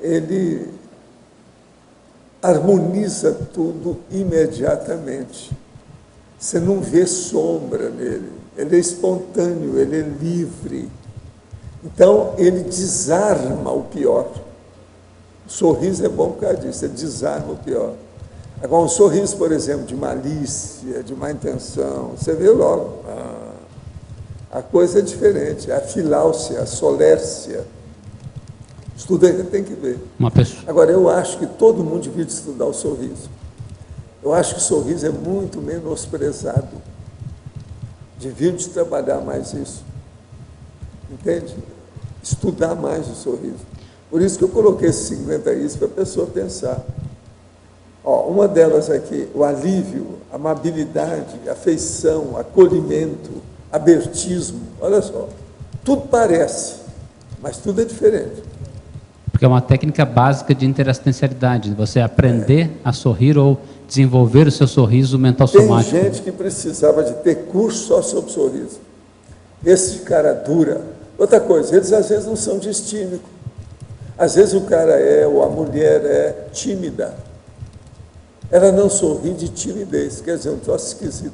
S2: ele harmoniza tudo imediatamente. Você não vê sombra nele, ele é espontâneo, ele é livre. Então, ele desarma o pior. O sorriso é bom por causa disso, ele desarma o pior. Agora, um sorriso, por exemplo, de malícia, de má intenção, você vê logo, a coisa é diferente, a filáusia, a solércia. Estuda, tem que ver. Agora, eu acho que todo mundo devia estudar o sorriso. Eu acho que o sorriso é muito menosprezado. Deviam de trabalhar mais isso. Entende? Estudar mais o sorriso. Por isso que eu coloquei esses 50 is para a pessoa pensar. Ó, uma delas aqui, o alívio, amabilidade, afeição, acolhimento, abertismo. Olha só, tudo parece, mas tudo é diferente.
S20: Porque é uma técnica básica de interassistencialidade, você aprender a sorrir ou desenvolver o seu sorriso mental somático.
S2: Tem gente que precisava de ter curso só sobre sorriso. Esse cara dura. Outra coisa, eles às vezes não são distímicos. Às vezes o cara ou a mulher é tímida. Ela não sorri de timidez, quer dizer, um troço esquisito.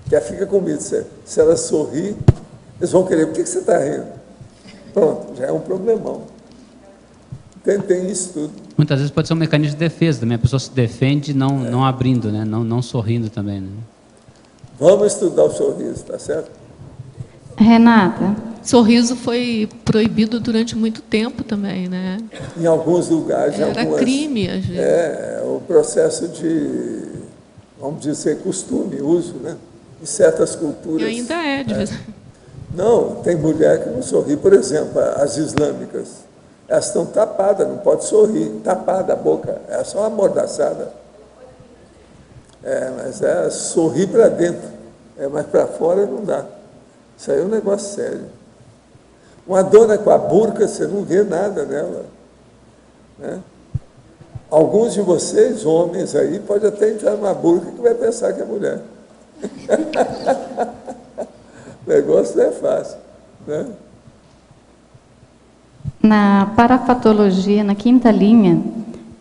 S2: Que ela fica com medo. Se ela sorrir, eles vão querer, por que você está rindo? Pronto, já é um problemão. Tem isso tudo.
S20: Muitas vezes pode ser um mecanismo de defesa também. A pessoa se defende não abrindo, né? não sorrindo também. Né?
S2: Vamos estudar o sorriso, tá certo?
S3: Renata. Sorriso foi proibido durante muito tempo também, né?
S2: Em alguns lugares.
S3: Era crime, às vezes.
S2: O processo de, vamos dizer, costume, uso, né? Em certas culturas.
S3: E ainda é, de vez.
S2: Não, tem mulher que não sorri. Por exemplo, as islâmicas. Elas estão tapadas, não pode sorrir, tapada a boca, é só uma amordaçada. Mas é sorrir para dentro, mas para fora não dá. Isso aí é um negócio sério. Uma dona com a burca, você não vê nada nela. Né? Alguns de vocês, homens aí, pode até entrar numa burca que vai pensar que é mulher. O negócio não é fácil, né?
S21: Na parafatologia, na quinta linha,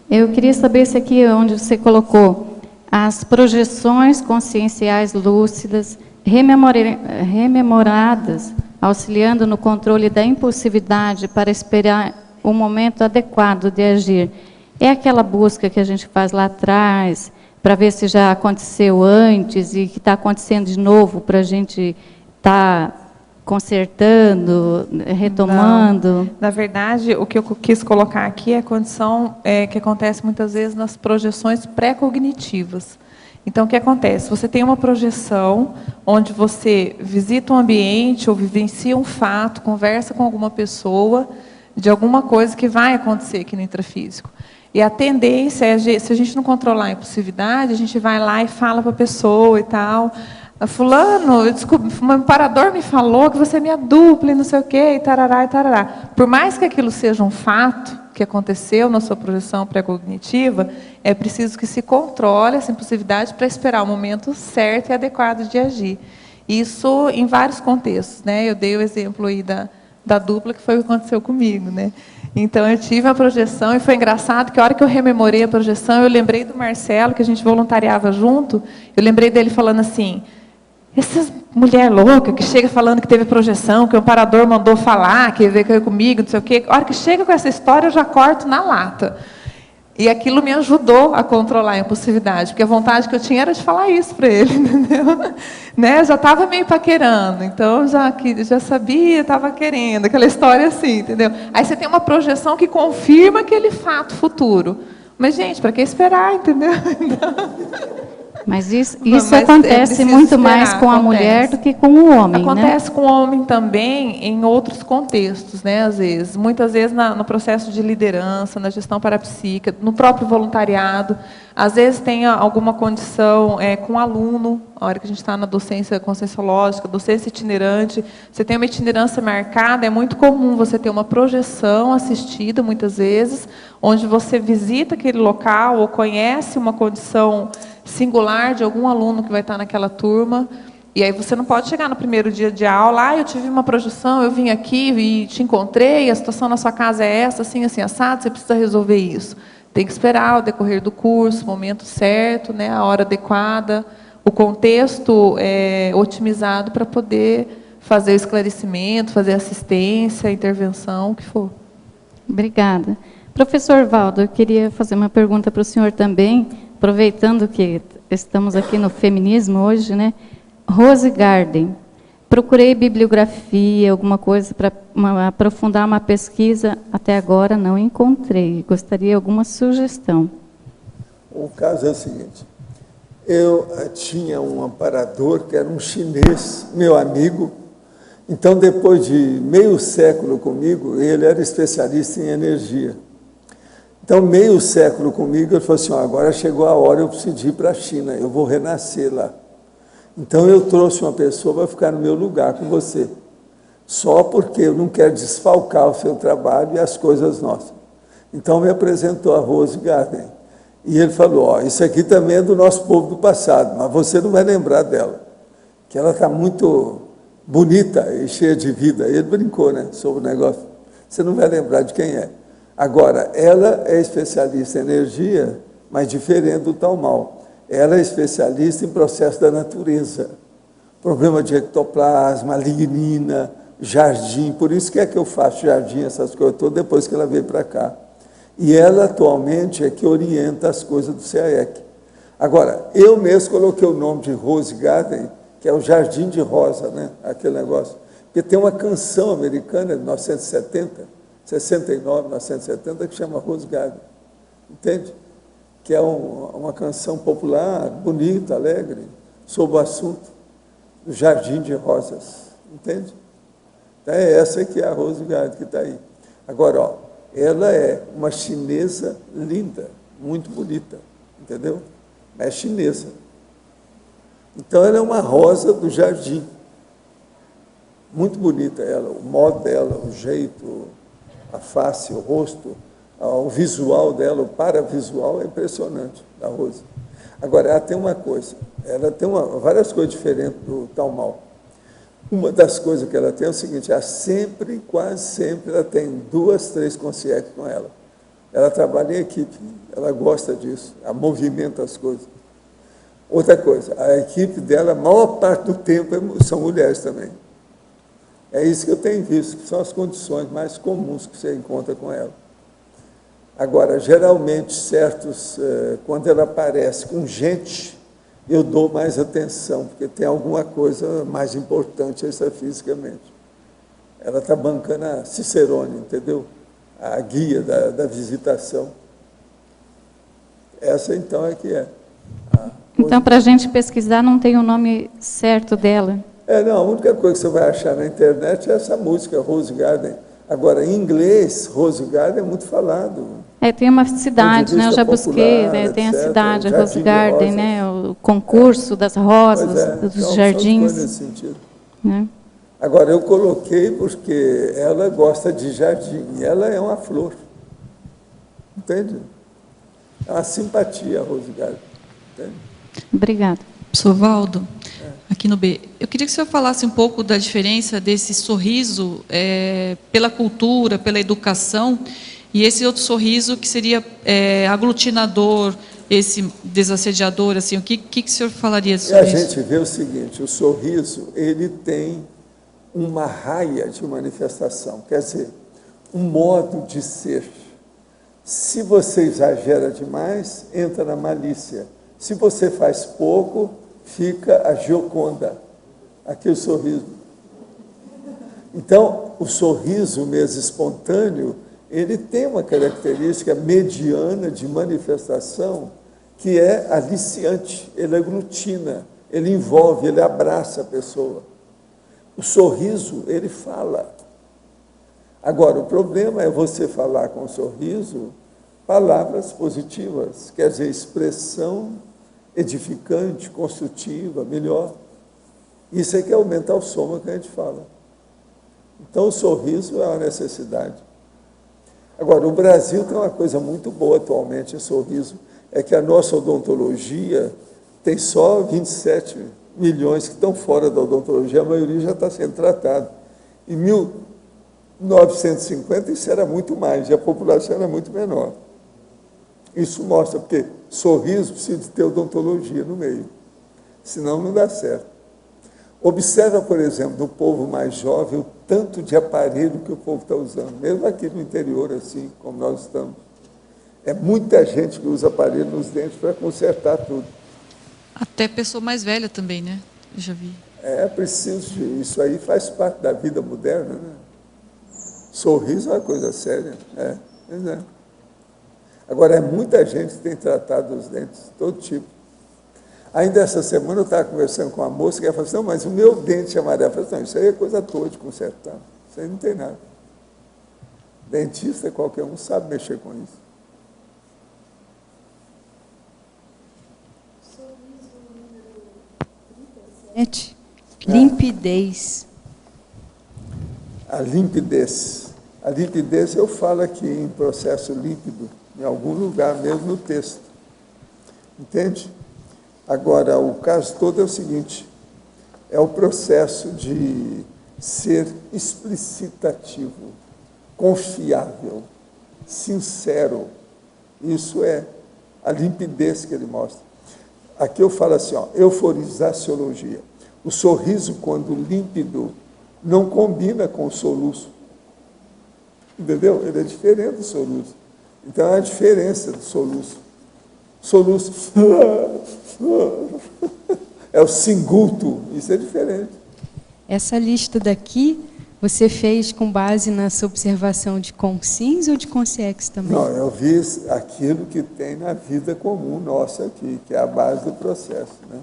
S21: eu queria saber se aqui onde você colocou as projeções conscienciais lúcidas, rememoradas, auxiliando no controle da impulsividade para esperar o momento adequado de agir. É aquela busca que a gente faz lá atrás, para ver se já aconteceu antes e que está acontecendo de novo, para a gente estar consertando, retomando?
S1: Não. Na verdade, o que eu quis colocar aqui é a condição que acontece muitas vezes nas projeções pré-cognitivas. Então, o que acontece? Você tem uma projeção onde você visita um ambiente ou vivencia um fato, conversa com alguma pessoa de alguma coisa que vai acontecer aqui no intrafísico. E a tendência é, se a gente não controlar a impulsividade, a gente vai lá e fala para a pessoa e tal: fulano, eu descobri, um amparador me falou que você é minha dupla e não sei o quê, e tarará, e tarará. Por mais que aquilo seja um fato que aconteceu na sua projeção pré-cognitiva, é preciso que se controle essa impulsividade para esperar o momento certo e adequado de agir. Isso em vários contextos, né? Eu dei o exemplo aí da dupla, que foi o que aconteceu comigo, né? Então, eu tive a projeção e foi engraçado que a hora que eu rememorei a projeção, eu lembrei do Marcelo, que a gente voluntariava junto, eu lembrei dele falando assim: essas mulher louca que chega falando que teve projeção, que o amparador mandou falar, que veio comigo, não sei o quê. A hora que chega com essa história, eu já corto na lata. E aquilo me ajudou a controlar a impulsividade, porque a vontade que eu tinha era de falar isso para ele, entendeu? Né? Eu já estava meio paquerando, então já sabia, estava querendo, aquela história assim, entendeu? Aí você tem uma projeção que confirma aquele fato futuro. Mas, gente, para que esperar, entendeu?
S21: Mas isso acontece muito mais com a mulher do que com o homem,
S1: acontece, né? Com o homem também em outros contextos, né? Às vezes, muitas vezes no processo de liderança, na gestão parapsíquica, no próprio voluntariado. Às vezes tem alguma condição com o aluno, a hora que a gente está na docência conscienciológica, docência itinerante, você tem uma itinerância marcada, é muito comum você ter uma projeção assistida, muitas vezes, onde você visita aquele local ou conhece uma condição singular de algum aluno que vai estar naquela turma, e aí você não pode chegar no primeiro dia de aula: eu tive uma projeção, eu vim aqui e te encontrei, a situação na sua casa é essa, assim, assim, assado, você precisa resolver isso. Tem que esperar o decorrer do curso, o momento certo, né, a hora adequada, o contexto otimizado para poder fazer o esclarecimento, fazer assistência, intervenção, o que for.
S21: Obrigada. Professor Valdo, eu queria fazer uma pergunta para o senhor também, aproveitando que estamos aqui no feminismo hoje, né? Rose Garden. Procurei bibliografia, alguma coisa para aprofundar uma pesquisa, até agora não encontrei. Gostaria de alguma sugestão.
S2: O caso é o seguinte: eu tinha um amparador que era um chinês, meu amigo. Então, depois de meio século comigo, ele era especialista em energia. Então, meio século comigo, ele falou assim: agora chegou a hora, eu preciso ir para a China, eu vou renascer lá. Então, eu trouxe uma pessoa para ficar no meu lugar com você, só porque eu não quero desfalcar o seu trabalho e as coisas nossas. Então, me apresentou a Rose Garden. E ele falou: isso aqui também é do nosso povo do passado, mas você não vai lembrar dela, que ela está muito bonita e cheia de vida. Ele brincou, né, sobre o negócio. Você não vai lembrar de quem é. Agora, ela é especialista em energia, mas diferente do tal mal. Ela é especialista em processo da natureza. Problema de ectoplasma, lignina, jardim. Por isso que eu faço jardim, essas coisas todas, depois que ela veio para cá. E ela, atualmente, é que orienta as coisas do CAEC. Agora, eu mesmo coloquei o nome de Rose Garden, que é o Jardim de Rosa, né? Aquele negócio. Porque tem uma canção americana de 1969, 1970, que chama Rose Garden. Entende? Que é uma canção popular, bonita, alegre, sobre o assunto do Jardim de Rosas. Entende? Então, é essa que é a Rose Garden que está aí. Agora, ó, ela é uma chinesa linda, muito bonita, entendeu? É chinesa. Então, ela é uma rosa do jardim. Muito bonita ela, o modo dela, o jeito, a face, o rosto, o visual dela, o paravisual é impressionante, da Rose. Agora, ela tem uma coisa, ela tem várias coisas diferentes do tal mal. Uma das coisas que ela tem é o seguinte: ela sempre, quase sempre, ela tem 2, 3 concierges com ela. Ela trabalha em equipe, ela gosta disso, ela movimenta as coisas. Outra coisa, a equipe dela, a maior parte do tempo, são mulheres também. É isso que eu tenho visto, que são as condições mais comuns que você encontra com ela. Agora, geralmente, quando ela aparece com gente, eu dou mais atenção, porque tem alguma coisa mais importante extrafisicamente. Ela está bancando a Cicerone, entendeu? A guia da visitação. Essa, então, é que é.
S21: Então, para a gente pesquisar, não tem o nome certo dela?
S2: Não, a única coisa que você vai achar na internet é essa música, Rose Garden. Agora, em inglês, Rose Garden é muito falado.
S21: Tem uma cidade, né? Eu já busquei, né? Tem a cidade, a Rose Garden, né? O concurso das rosas, dos
S2: então,
S21: jardins.
S2: Nesse sentido.
S21: Né?
S2: Agora, eu coloquei porque ela gosta de jardim, e ela é uma flor. Entende? É uma simpatia, a Rose Garden. Entende?
S21: Obrigada.
S13: Professor Valdo, aqui no B, eu queria que o senhor falasse um pouco da diferença desse sorriso pela cultura, pela educação, e esse outro sorriso que seria aglutinador, esse desassediador, assim, o que o senhor falaria sobre isso?
S2: A gente vê o seguinte, o sorriso, ele tem uma raia de manifestação, quer dizer, um modo de ser. Se você exagera demais, entra na malícia. Se você faz pouco, fica a Gioconda, aquele sorriso. Então, o sorriso mesmo espontâneo, ele tem uma característica mediana de manifestação que é aliciante, ele aglutina, ele envolve, ele abraça a pessoa. O sorriso, ele fala. Agora, o problema é você falar com o sorriso palavras positivas, quer dizer, expressão edificante, construtiva, melhor. Isso é que é o mental soma que a gente fala. Então, o sorriso é uma necessidade. Agora, o Brasil tem uma coisa muito boa atualmente em sorriso, é que a nossa odontologia tem só 27 milhões que estão fora da odontologia, a maioria já está sendo tratada. Em 1950, isso era muito mais, e a população era muito menor. Isso mostra, porque sorriso precisa de ter odontologia no meio, senão não dá certo. Observa, por exemplo, no povo mais jovem, o tanto de aparelho que o povo está usando, mesmo aqui no interior, assim, como nós estamos. É muita gente que usa aparelho nos dentes para consertar tudo.
S13: Até pessoa mais velha também, né? Eu já vi.
S2: Preciso isso aí faz parte da vida moderna, né? Sorriso é uma coisa séria, pois é. Agora, é muita gente que tem tratado os dentes, todo tipo. Ainda essa semana eu estava conversando com uma moça que ela falou assim, não, mas o meu dente amarelo. Eu falei assim, não, isso aí é coisa toda de consertar. Isso aí não tem nada. Dentista, qualquer um sabe mexer com isso.
S17: Limpidez.
S2: A limpidez. A limpidez eu falo aqui em processo límpido, em algum lugar mesmo no texto. Entende? Agora, o caso todo é o seguinte, é o processo de ser explicitativo, confiável, sincero. Isso é a limpidez que ele mostra. Aqui eu falo assim, euforizaciologia. O sorriso, quando límpido, não combina com o soluço. Entendeu? Ele é diferente do soluço. Então, é a diferença do soluço. Soluço é o singulto, isso é diferente.
S17: Essa lista daqui, você fez com base nessa observação de Consins ou de Consciex também?
S2: Não, eu vi aquilo que tem na vida comum nossa aqui, que é a base do processo, né?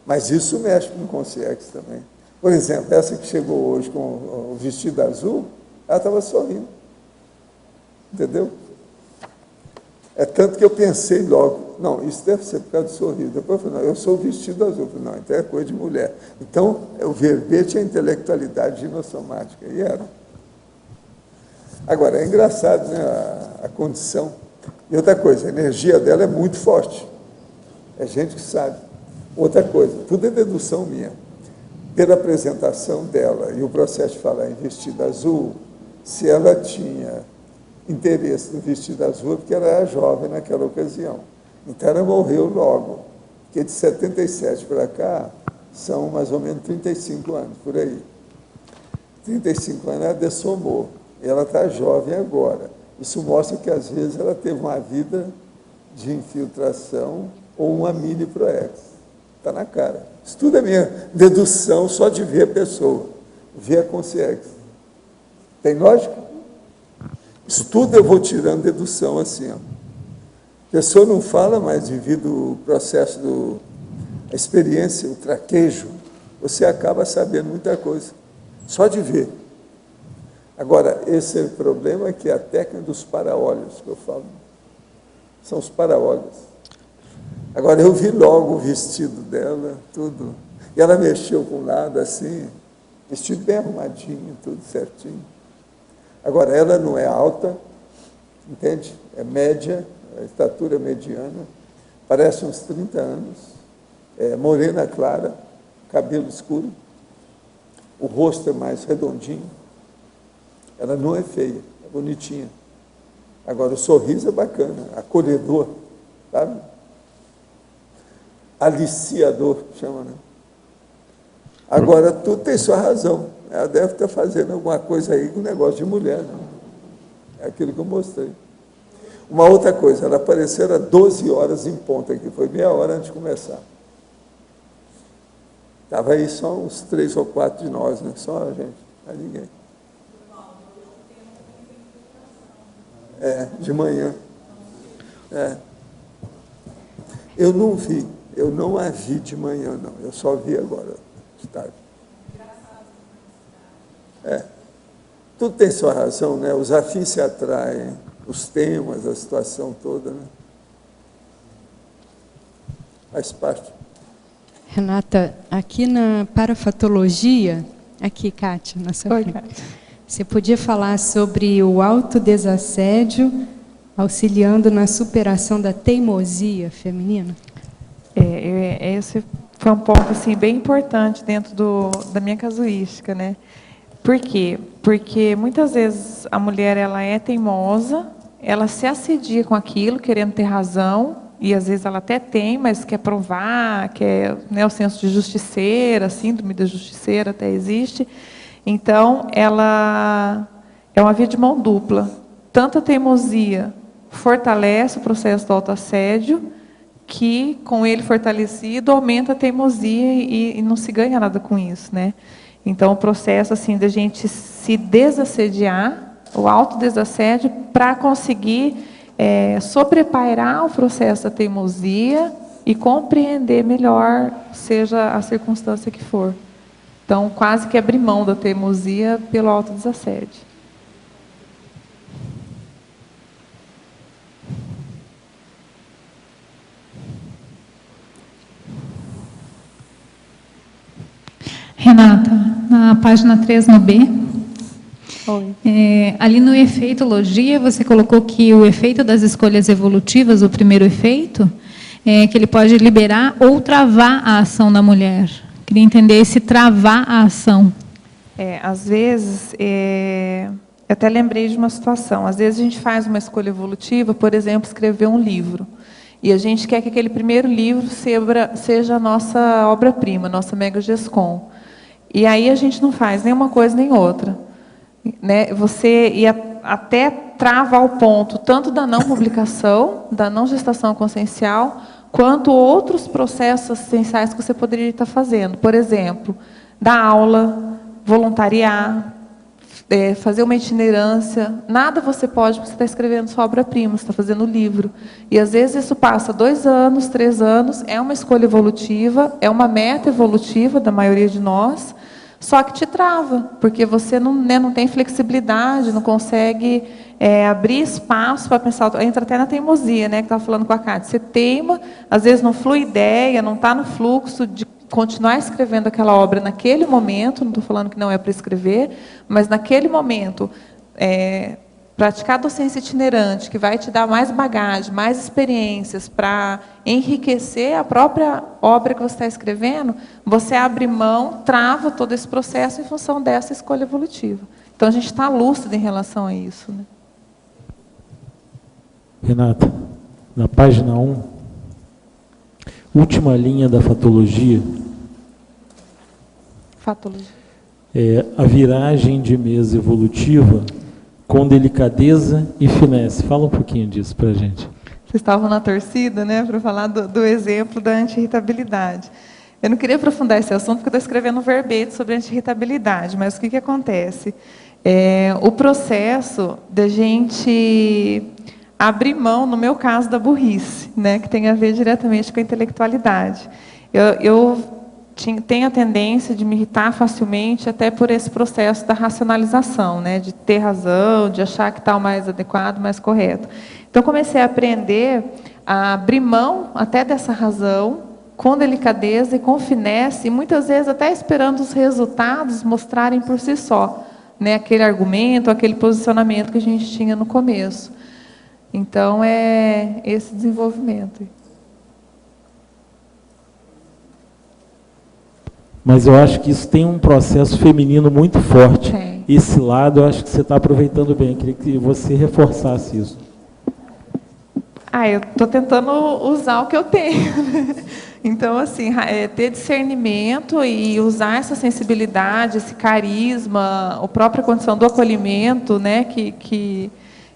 S2: Mas isso mexe com o Consciex também. Por exemplo, essa que chegou hoje com o vestido azul, ela estava sorrindo. Entendeu? É tanto que eu pensei logo, não, isso deve ser por causa do sorriso. Depois eu falei, não, eu sou vestido azul. Eu falei, não, então é coisa de mulher. Então, o verbete é a intelectualidade ginossomática. E era. Agora, é engraçado, né, a condição. E outra coisa, a energia dela é muito forte. É gente que sabe. Outra coisa, tudo é dedução minha. Pela apresentação dela e o processo de falar em vestido azul, se ela tinha interesse no vestido azul, porque ela era jovem naquela ocasião. Então, ela morreu logo. Porque de 77 para cá, são mais ou menos 35 anos, por aí. 35 anos ela dessomou. Ela está jovem agora. Isso mostra que, às vezes, ela teve uma vida de infiltração ou uma mini proex. Está na cara. Isso tudo é minha dedução só de ver a pessoa, ver a consciência. Tem lógica? Isso tudo eu vou tirando dedução assim. Ó. A pessoa não fala, mas devido ao processo a experiência, o traquejo, você acaba sabendo muita coisa, só de ver. Agora, esse é o problema, que é a técnica dos para-olhos, que eu falo. São os para-olhos. Agora, eu vi logo o vestido dela, tudo. E ela mexeu com um lado assim, vestido bem arrumadinho, tudo certinho. Agora, ela não é alta, entende? É média, a estatura mediana, parece uns 30 anos, morena clara, cabelo escuro, o rosto é mais redondinho. Ela não é feia, é bonitinha. Agora, o sorriso é bacana, acolhedor, sabe? Aliciador, chama, né? Agora, tu tem sua razão. Ela deve estar fazendo alguma coisa aí com negócio de mulher, né? É aquilo que eu mostrei. Uma outra coisa, ela apareceu às 12 horas em ponto aqui, foi meia hora antes de começar. Estava aí só uns 3 ou 4 de nós, né? Só a gente, a ninguém. De manhã. Eu não vi, eu não a vi de manhã, não. Eu só vi agora, de tarde. Tudo tem sua razão, né? Os afins se atraem, os temas, a situação toda, né? Faz parte.
S5: Renata, aqui na parafatologia, aqui, Kátia, na sua frente. Kátia. Você podia falar sobre o autodesassédio auxiliando na superação da teimosia feminina?
S1: Esse foi um ponto assim, bem importante dentro da minha casuística, né? Por quê? Porque muitas vezes a mulher ela é teimosa, ela se assedia com aquilo, querendo ter razão, e às vezes ela até tem, mas quer provar, quer, né, o senso de justiceira, a síndrome da justiceira até existe. Então, ela é uma via de mão dupla. Tanto a teimosia fortalece o processo do autoassédio, que, com ele fortalecido, aumenta a teimosia e não se ganha nada com isso, né? Então, o processo assim, da gente se desassediar, o autodesassédio, para conseguir sobrepairar o processo da teimosia e compreender melhor, seja a circunstância que for. Então, quase que abrir mão da teimosia pelo autodesassédio.
S22: Renata, na página 3, no B, ali no efeitologia, você colocou que o efeito das escolhas evolutivas, o primeiro efeito, que ele pode liberar ou travar a ação da mulher. Queria entender esse travar a ação.
S1: Às vezes, eu até lembrei de uma situação. Às vezes a gente faz uma escolha evolutiva, por exemplo, escrever um livro. E a gente quer que aquele primeiro livro seja a nossa obra-prima, nossa mega GESCOM. E aí a gente não faz nem uma coisa nem outra. Né? Você até trava ao ponto tanto da não publicação, da não gestação consciencial, quanto outros processos assistenciais que você poderia estar fazendo. Por exemplo, dar aula, voluntariar, fazer uma itinerância. Nada você pode, porque você está escrevendo sua obra-prima, você está fazendo livro. E, às vezes, isso passa 2 anos, 3 anos, é uma escolha evolutiva, é uma meta evolutiva da maioria de nós, só que te trava, porque você não tem flexibilidade, não consegue abrir espaço para pensar. Entra até na teimosia, né, que estava falando com a Kátia. Você teima, às vezes não flui ideia, não está no fluxo de continuar escrevendo aquela obra naquele momento, não estou falando que não é para escrever, mas naquele momento, praticar docência itinerante, que vai te dar mais bagagem, mais experiências para enriquecer a própria obra que você está escrevendo, você abre mão, trava todo esse processo em função dessa escolha evolutiva. Então, a gente está lúcido em relação a isso, né?
S23: Renata, na página 1,
S4: última linha da fatologia.
S1: Fatologia.
S4: A viragem de mesa evolutiva com delicadeza e finesse. Fala um pouquinho disso para a gente.
S1: Vocês estavam na torcida, né, para falar do exemplo da anti-irritabilidade. Eu não queria aprofundar esse assunto, porque eu estou escrevendo um verbete sobre anti-irritabilidade, mas o que acontece? O processo da gente abrir mão, no meu caso, da burrice, né, que tem a ver diretamente com a intelectualidade. Eu tenho a tendência de me irritar facilmente, até por esse processo da racionalização, né, de ter razão, de achar que está o mais adequado, mais correto. Então, comecei a aprender a abrir mão até dessa razão, com delicadeza e com finesse, e muitas vezes até esperando os resultados mostrarem por si só, né, aquele argumento, aquele posicionamento que a gente tinha no começo. Então, é esse desenvolvimento.
S4: Mas eu acho que isso tem um processo feminino muito forte.
S1: Tem.
S4: Esse lado eu acho que você está aproveitando bem. Eu queria que você reforçasse isso.
S1: Eu estou tentando usar o que eu tenho. Então, assim, ter discernimento e usar essa sensibilidade, esse carisma, a própria condição do acolhimento, né, que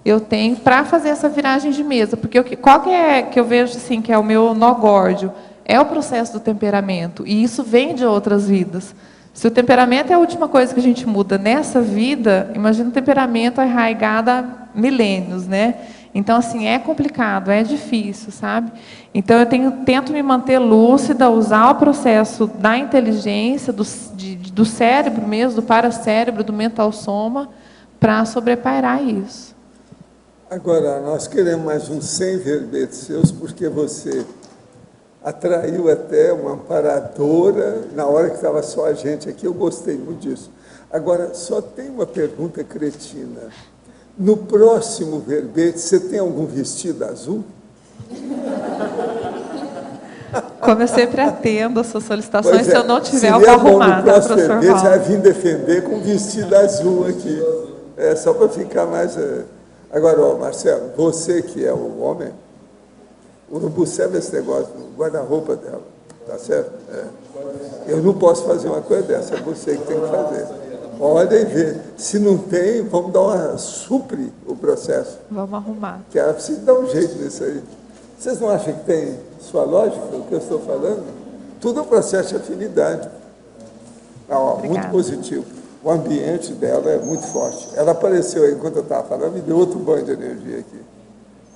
S1: eu tenho para fazer essa viragem de mesa. Porque qual que eu vejo assim, que é o meu nó górdio? É o processo do temperamento. E isso vem de outras vidas. Se o temperamento é a última coisa que a gente muda nessa vida, imagina o temperamento arraigado há milênios, né? Então, assim, é complicado, é difícil, sabe? Então, eu tento me manter lúcida, usar o processo da inteligência, do cérebro mesmo, do paracérebro, do mental soma, para sobrepairar isso.
S2: Agora, nós queremos mais uns 100 verbetes seus, porque você atraiu até uma amparadora na hora que estava só a gente aqui. Eu gostei muito disso. Agora, só tem uma pergunta cretina. No próximo verbete, você tem algum vestido azul?
S1: Como eu sempre atendo as suas solicitações, se eu não tiver, eu vou
S2: seria
S1: arrumar,
S2: bom no próximo
S1: professor
S2: verbete,
S1: Valdo.
S2: vai vir defender com vestido azul aqui. Só para ficar mais... Agora, ó, Marcelo, você que é o homem, observa esse negócio no guarda-roupa dela, tá certo? Eu não posso fazer uma coisa dessa, é você que tem que fazer. Olha e vê. Se não tem, vamos dar uma supre o processo.
S1: Vamos arrumar.
S2: Que ela precisa dar um jeito nisso aí. Vocês não acham que tem sua lógica, o que eu estou falando? Tudo é um processo de afinidade. Muito positivo. O ambiente dela é muito forte. Ela apareceu aí enquanto eu estava falando, me deu outro banho de energia aqui.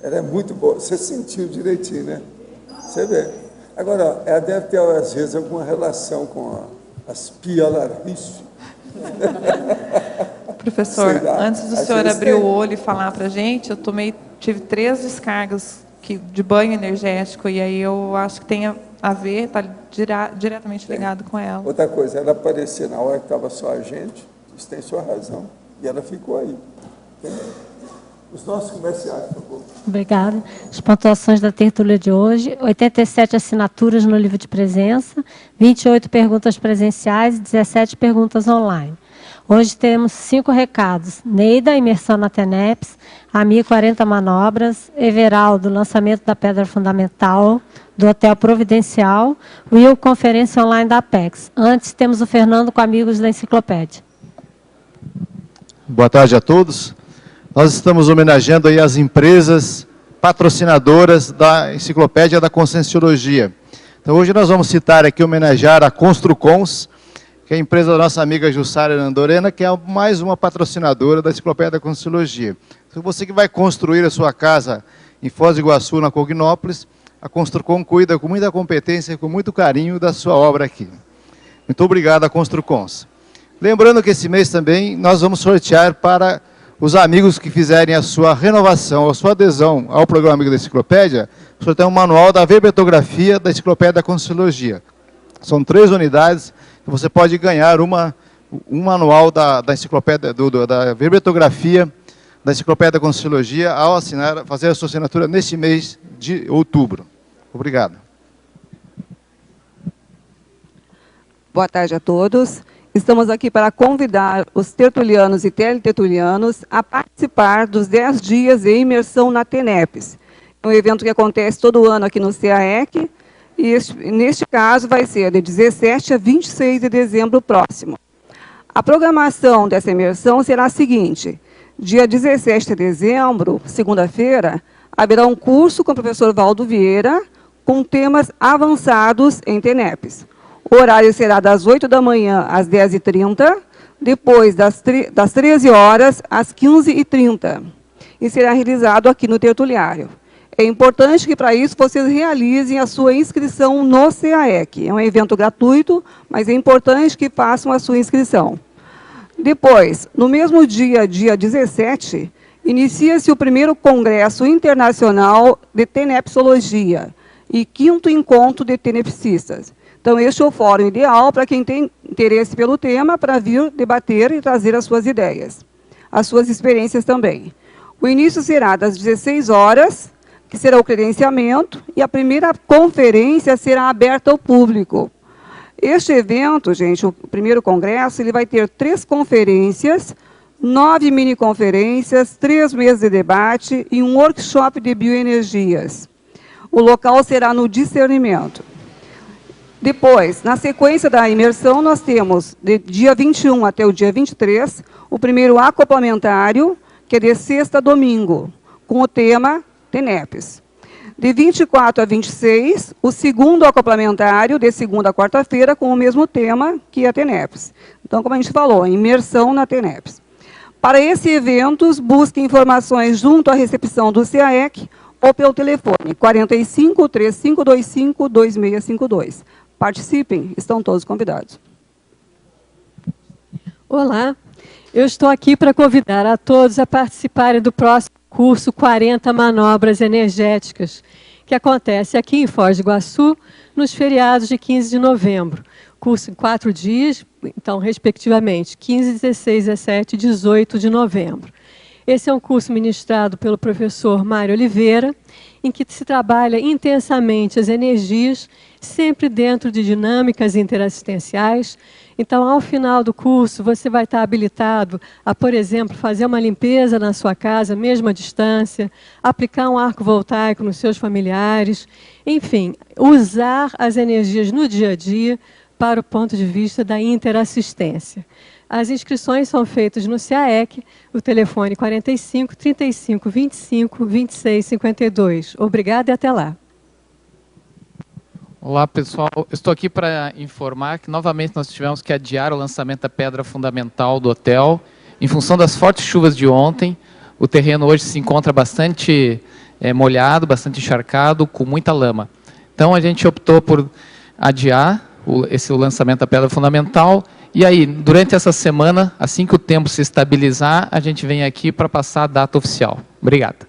S2: Ela é muito boa. Você sentiu direitinho, né? Você vê. Agora, ela deve ter, às vezes, alguma relação com as pialarices.
S1: Professor, antes do senhor abrir o olho e falar para a gente, eu tive 3 descargas de banho energético, e aí eu acho que tem a ver, está diretamente ligado com ela.
S2: Outra coisa, ela apareceu na hora que estava só a gente, isso tem sua razão, e ela ficou aí. Entendeu? Os nossos comerciais, por favor.
S7: Obrigada. As pontuações da tertúlia de hoje: 87 assinaturas no livro de presença, 28 perguntas presenciais e 17 perguntas online. Hoje temos 5 recados. Neida, imersão na TENEPS. AMI, 40 manobras. Everaldo, lançamento da pedra fundamental do Hotel Providencial. Will, conferência online da Apex. Antes, temos o Fernando com amigos da enciclopédia.
S23: Boa tarde a todos. Nós estamos homenageando aí as empresas patrocinadoras da Enciclopédia da Conscienciologia. Então, hoje nós vamos citar aqui, homenagear a Construcons, que é a empresa da nossa amiga Jussara Nandorena, que é mais uma patrocinadora da Enciclopédia da Conscienciologia. Então, você que vai construir a sua casa em Foz do Iguaçu, na Cognópolis, a Construcon cuida com muita competência e com muito carinho da sua obra aqui. Muito obrigado a Construcons. Lembrando que esse mês também nós vamos sortear para os amigos que fizerem a sua renovação, a sua adesão ao programa Amigo da Enciclopédia, sortear um manual da verbetografia da Enciclopédia da Conscienciologia. São 3 unidades, e você pode ganhar um manual da enciclopédia, da verbetografia da Enciclopédia da Conscienciologia ao fazer a sua assinatura neste mês de outubro. Obrigado.
S24: Boa tarde a todos. Estamos aqui para convidar os tertulianos e teletertulianos a participar dos 10 dias de imersão na TENEPS. É um evento que acontece todo ano aqui no CAEC, E neste caso vai ser de 17 a 26 de dezembro próximo. A programação dessa imersão será a seguinte: dia 17 de dezembro, segunda-feira, haverá um curso com o professor Valdo Vieira, com temas avançados em TENEPS. O horário será das 8 da manhã às 10h30, depois das 13 horas às 15h30, e será realizado aqui no Tertuliário. É importante que, para isso, vocês realizem a sua inscrição no CAEC. É um evento gratuito, mas é importante que façam a sua inscrição. Depois, no mesmo dia, dia 17, inicia-se o primeiro Congresso Internacional de Tenepsologia e 5º Encontro de Tenepsistas. Então, este é o fórum ideal para quem tem interesse pelo tema, para vir debater e trazer as suas ideias, as suas experiências também. O início será das 16 horas, que será o credenciamento, e a primeira conferência será aberta ao público. Este evento, gente, o primeiro congresso, ele vai ter 3 conferências, 9 mini-conferências, 3 mesas de debate e um workshop de bioenergias. O local será no Discernimento. Depois, na sequência da imersão, nós temos, de dia 21 até o dia 23, o primeiro acoplamentário, que é de sexta a domingo, com o tema TENEPS. De 24 a 26, o segundo acoplamentário, de segunda a quarta-feira, com o mesmo tema, que é a TENEPS. Então, como a gente falou, imersão na TENEPS. Para esses eventos, busque informações junto à recepção do CAEC ou pelo telefone 45 3525 2652. Participem, estão todos convidados.
S8: Olá, eu estou aqui para convidar a todos a participarem do próximo curso 40 Manobras Energéticas, que acontece aqui em Foz do Iguaçu, nos feriados de 15 de novembro. Curso em 4 dias, então, respectivamente, 15, 16, 17 e 18 de novembro. Esse é um curso ministrado pelo professor Mário Oliveira, em que se trabalha intensamente as energias, sempre dentro de dinâmicas interassistenciais. Então, ao final do curso, você vai estar habilitado a, por exemplo, fazer uma limpeza na sua casa, mesmo à distância, aplicar um arco voltaico nos seus familiares, enfim, usar as energias no dia a dia para o ponto de vista da interassistência. As inscrições são feitas no CAEC, o telefone 45 35 25 26 52. Obrigada e até lá.
S11: Olá, pessoal. Estou aqui para informar que, novamente, nós tivemos que adiar o lançamento da pedra fundamental do hotel. Em função das fortes chuvas de ontem, o terreno hoje se encontra bastante molhado, bastante encharcado, com muita lama. Então, a gente optou por adiar o lançamento da pedra fundamental. E aí, durante essa semana, assim que o tempo se estabilizar, a gente vem aqui para passar a data oficial. Obrigado.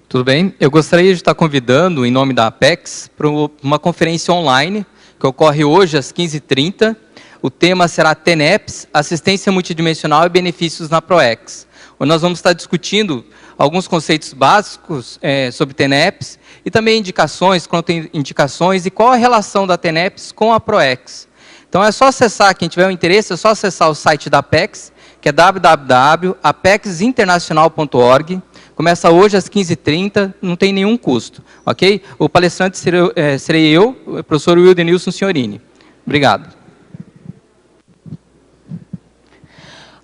S12: Tudo bem? Eu gostaria de estar convidando, em nome da Apex, para uma conferência online, que ocorre hoje às 15h30. O tema será TENEPS, Assistência Multidimensional e Benefícios na PROEX, onde nós vamos estar discutindo alguns conceitos básicos sobre TENEPS e também indicações, contraindicações e qual a relação da TENEPS com a PROEX. Então é só acessar, quem tiver interesse, é só acessar o site da Apex, que é www.apexinternacional.org. Começa hoje às 15h30, não tem nenhum custo, ok? O palestrante serei eu, o professor Wildenilson Signorini. Obrigado.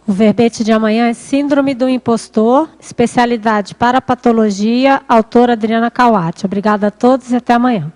S7: O verbete de amanhã é Síndrome do Impostor, especialidade para patologia, autora Adriana Kawati. Obrigada a todos e até amanhã.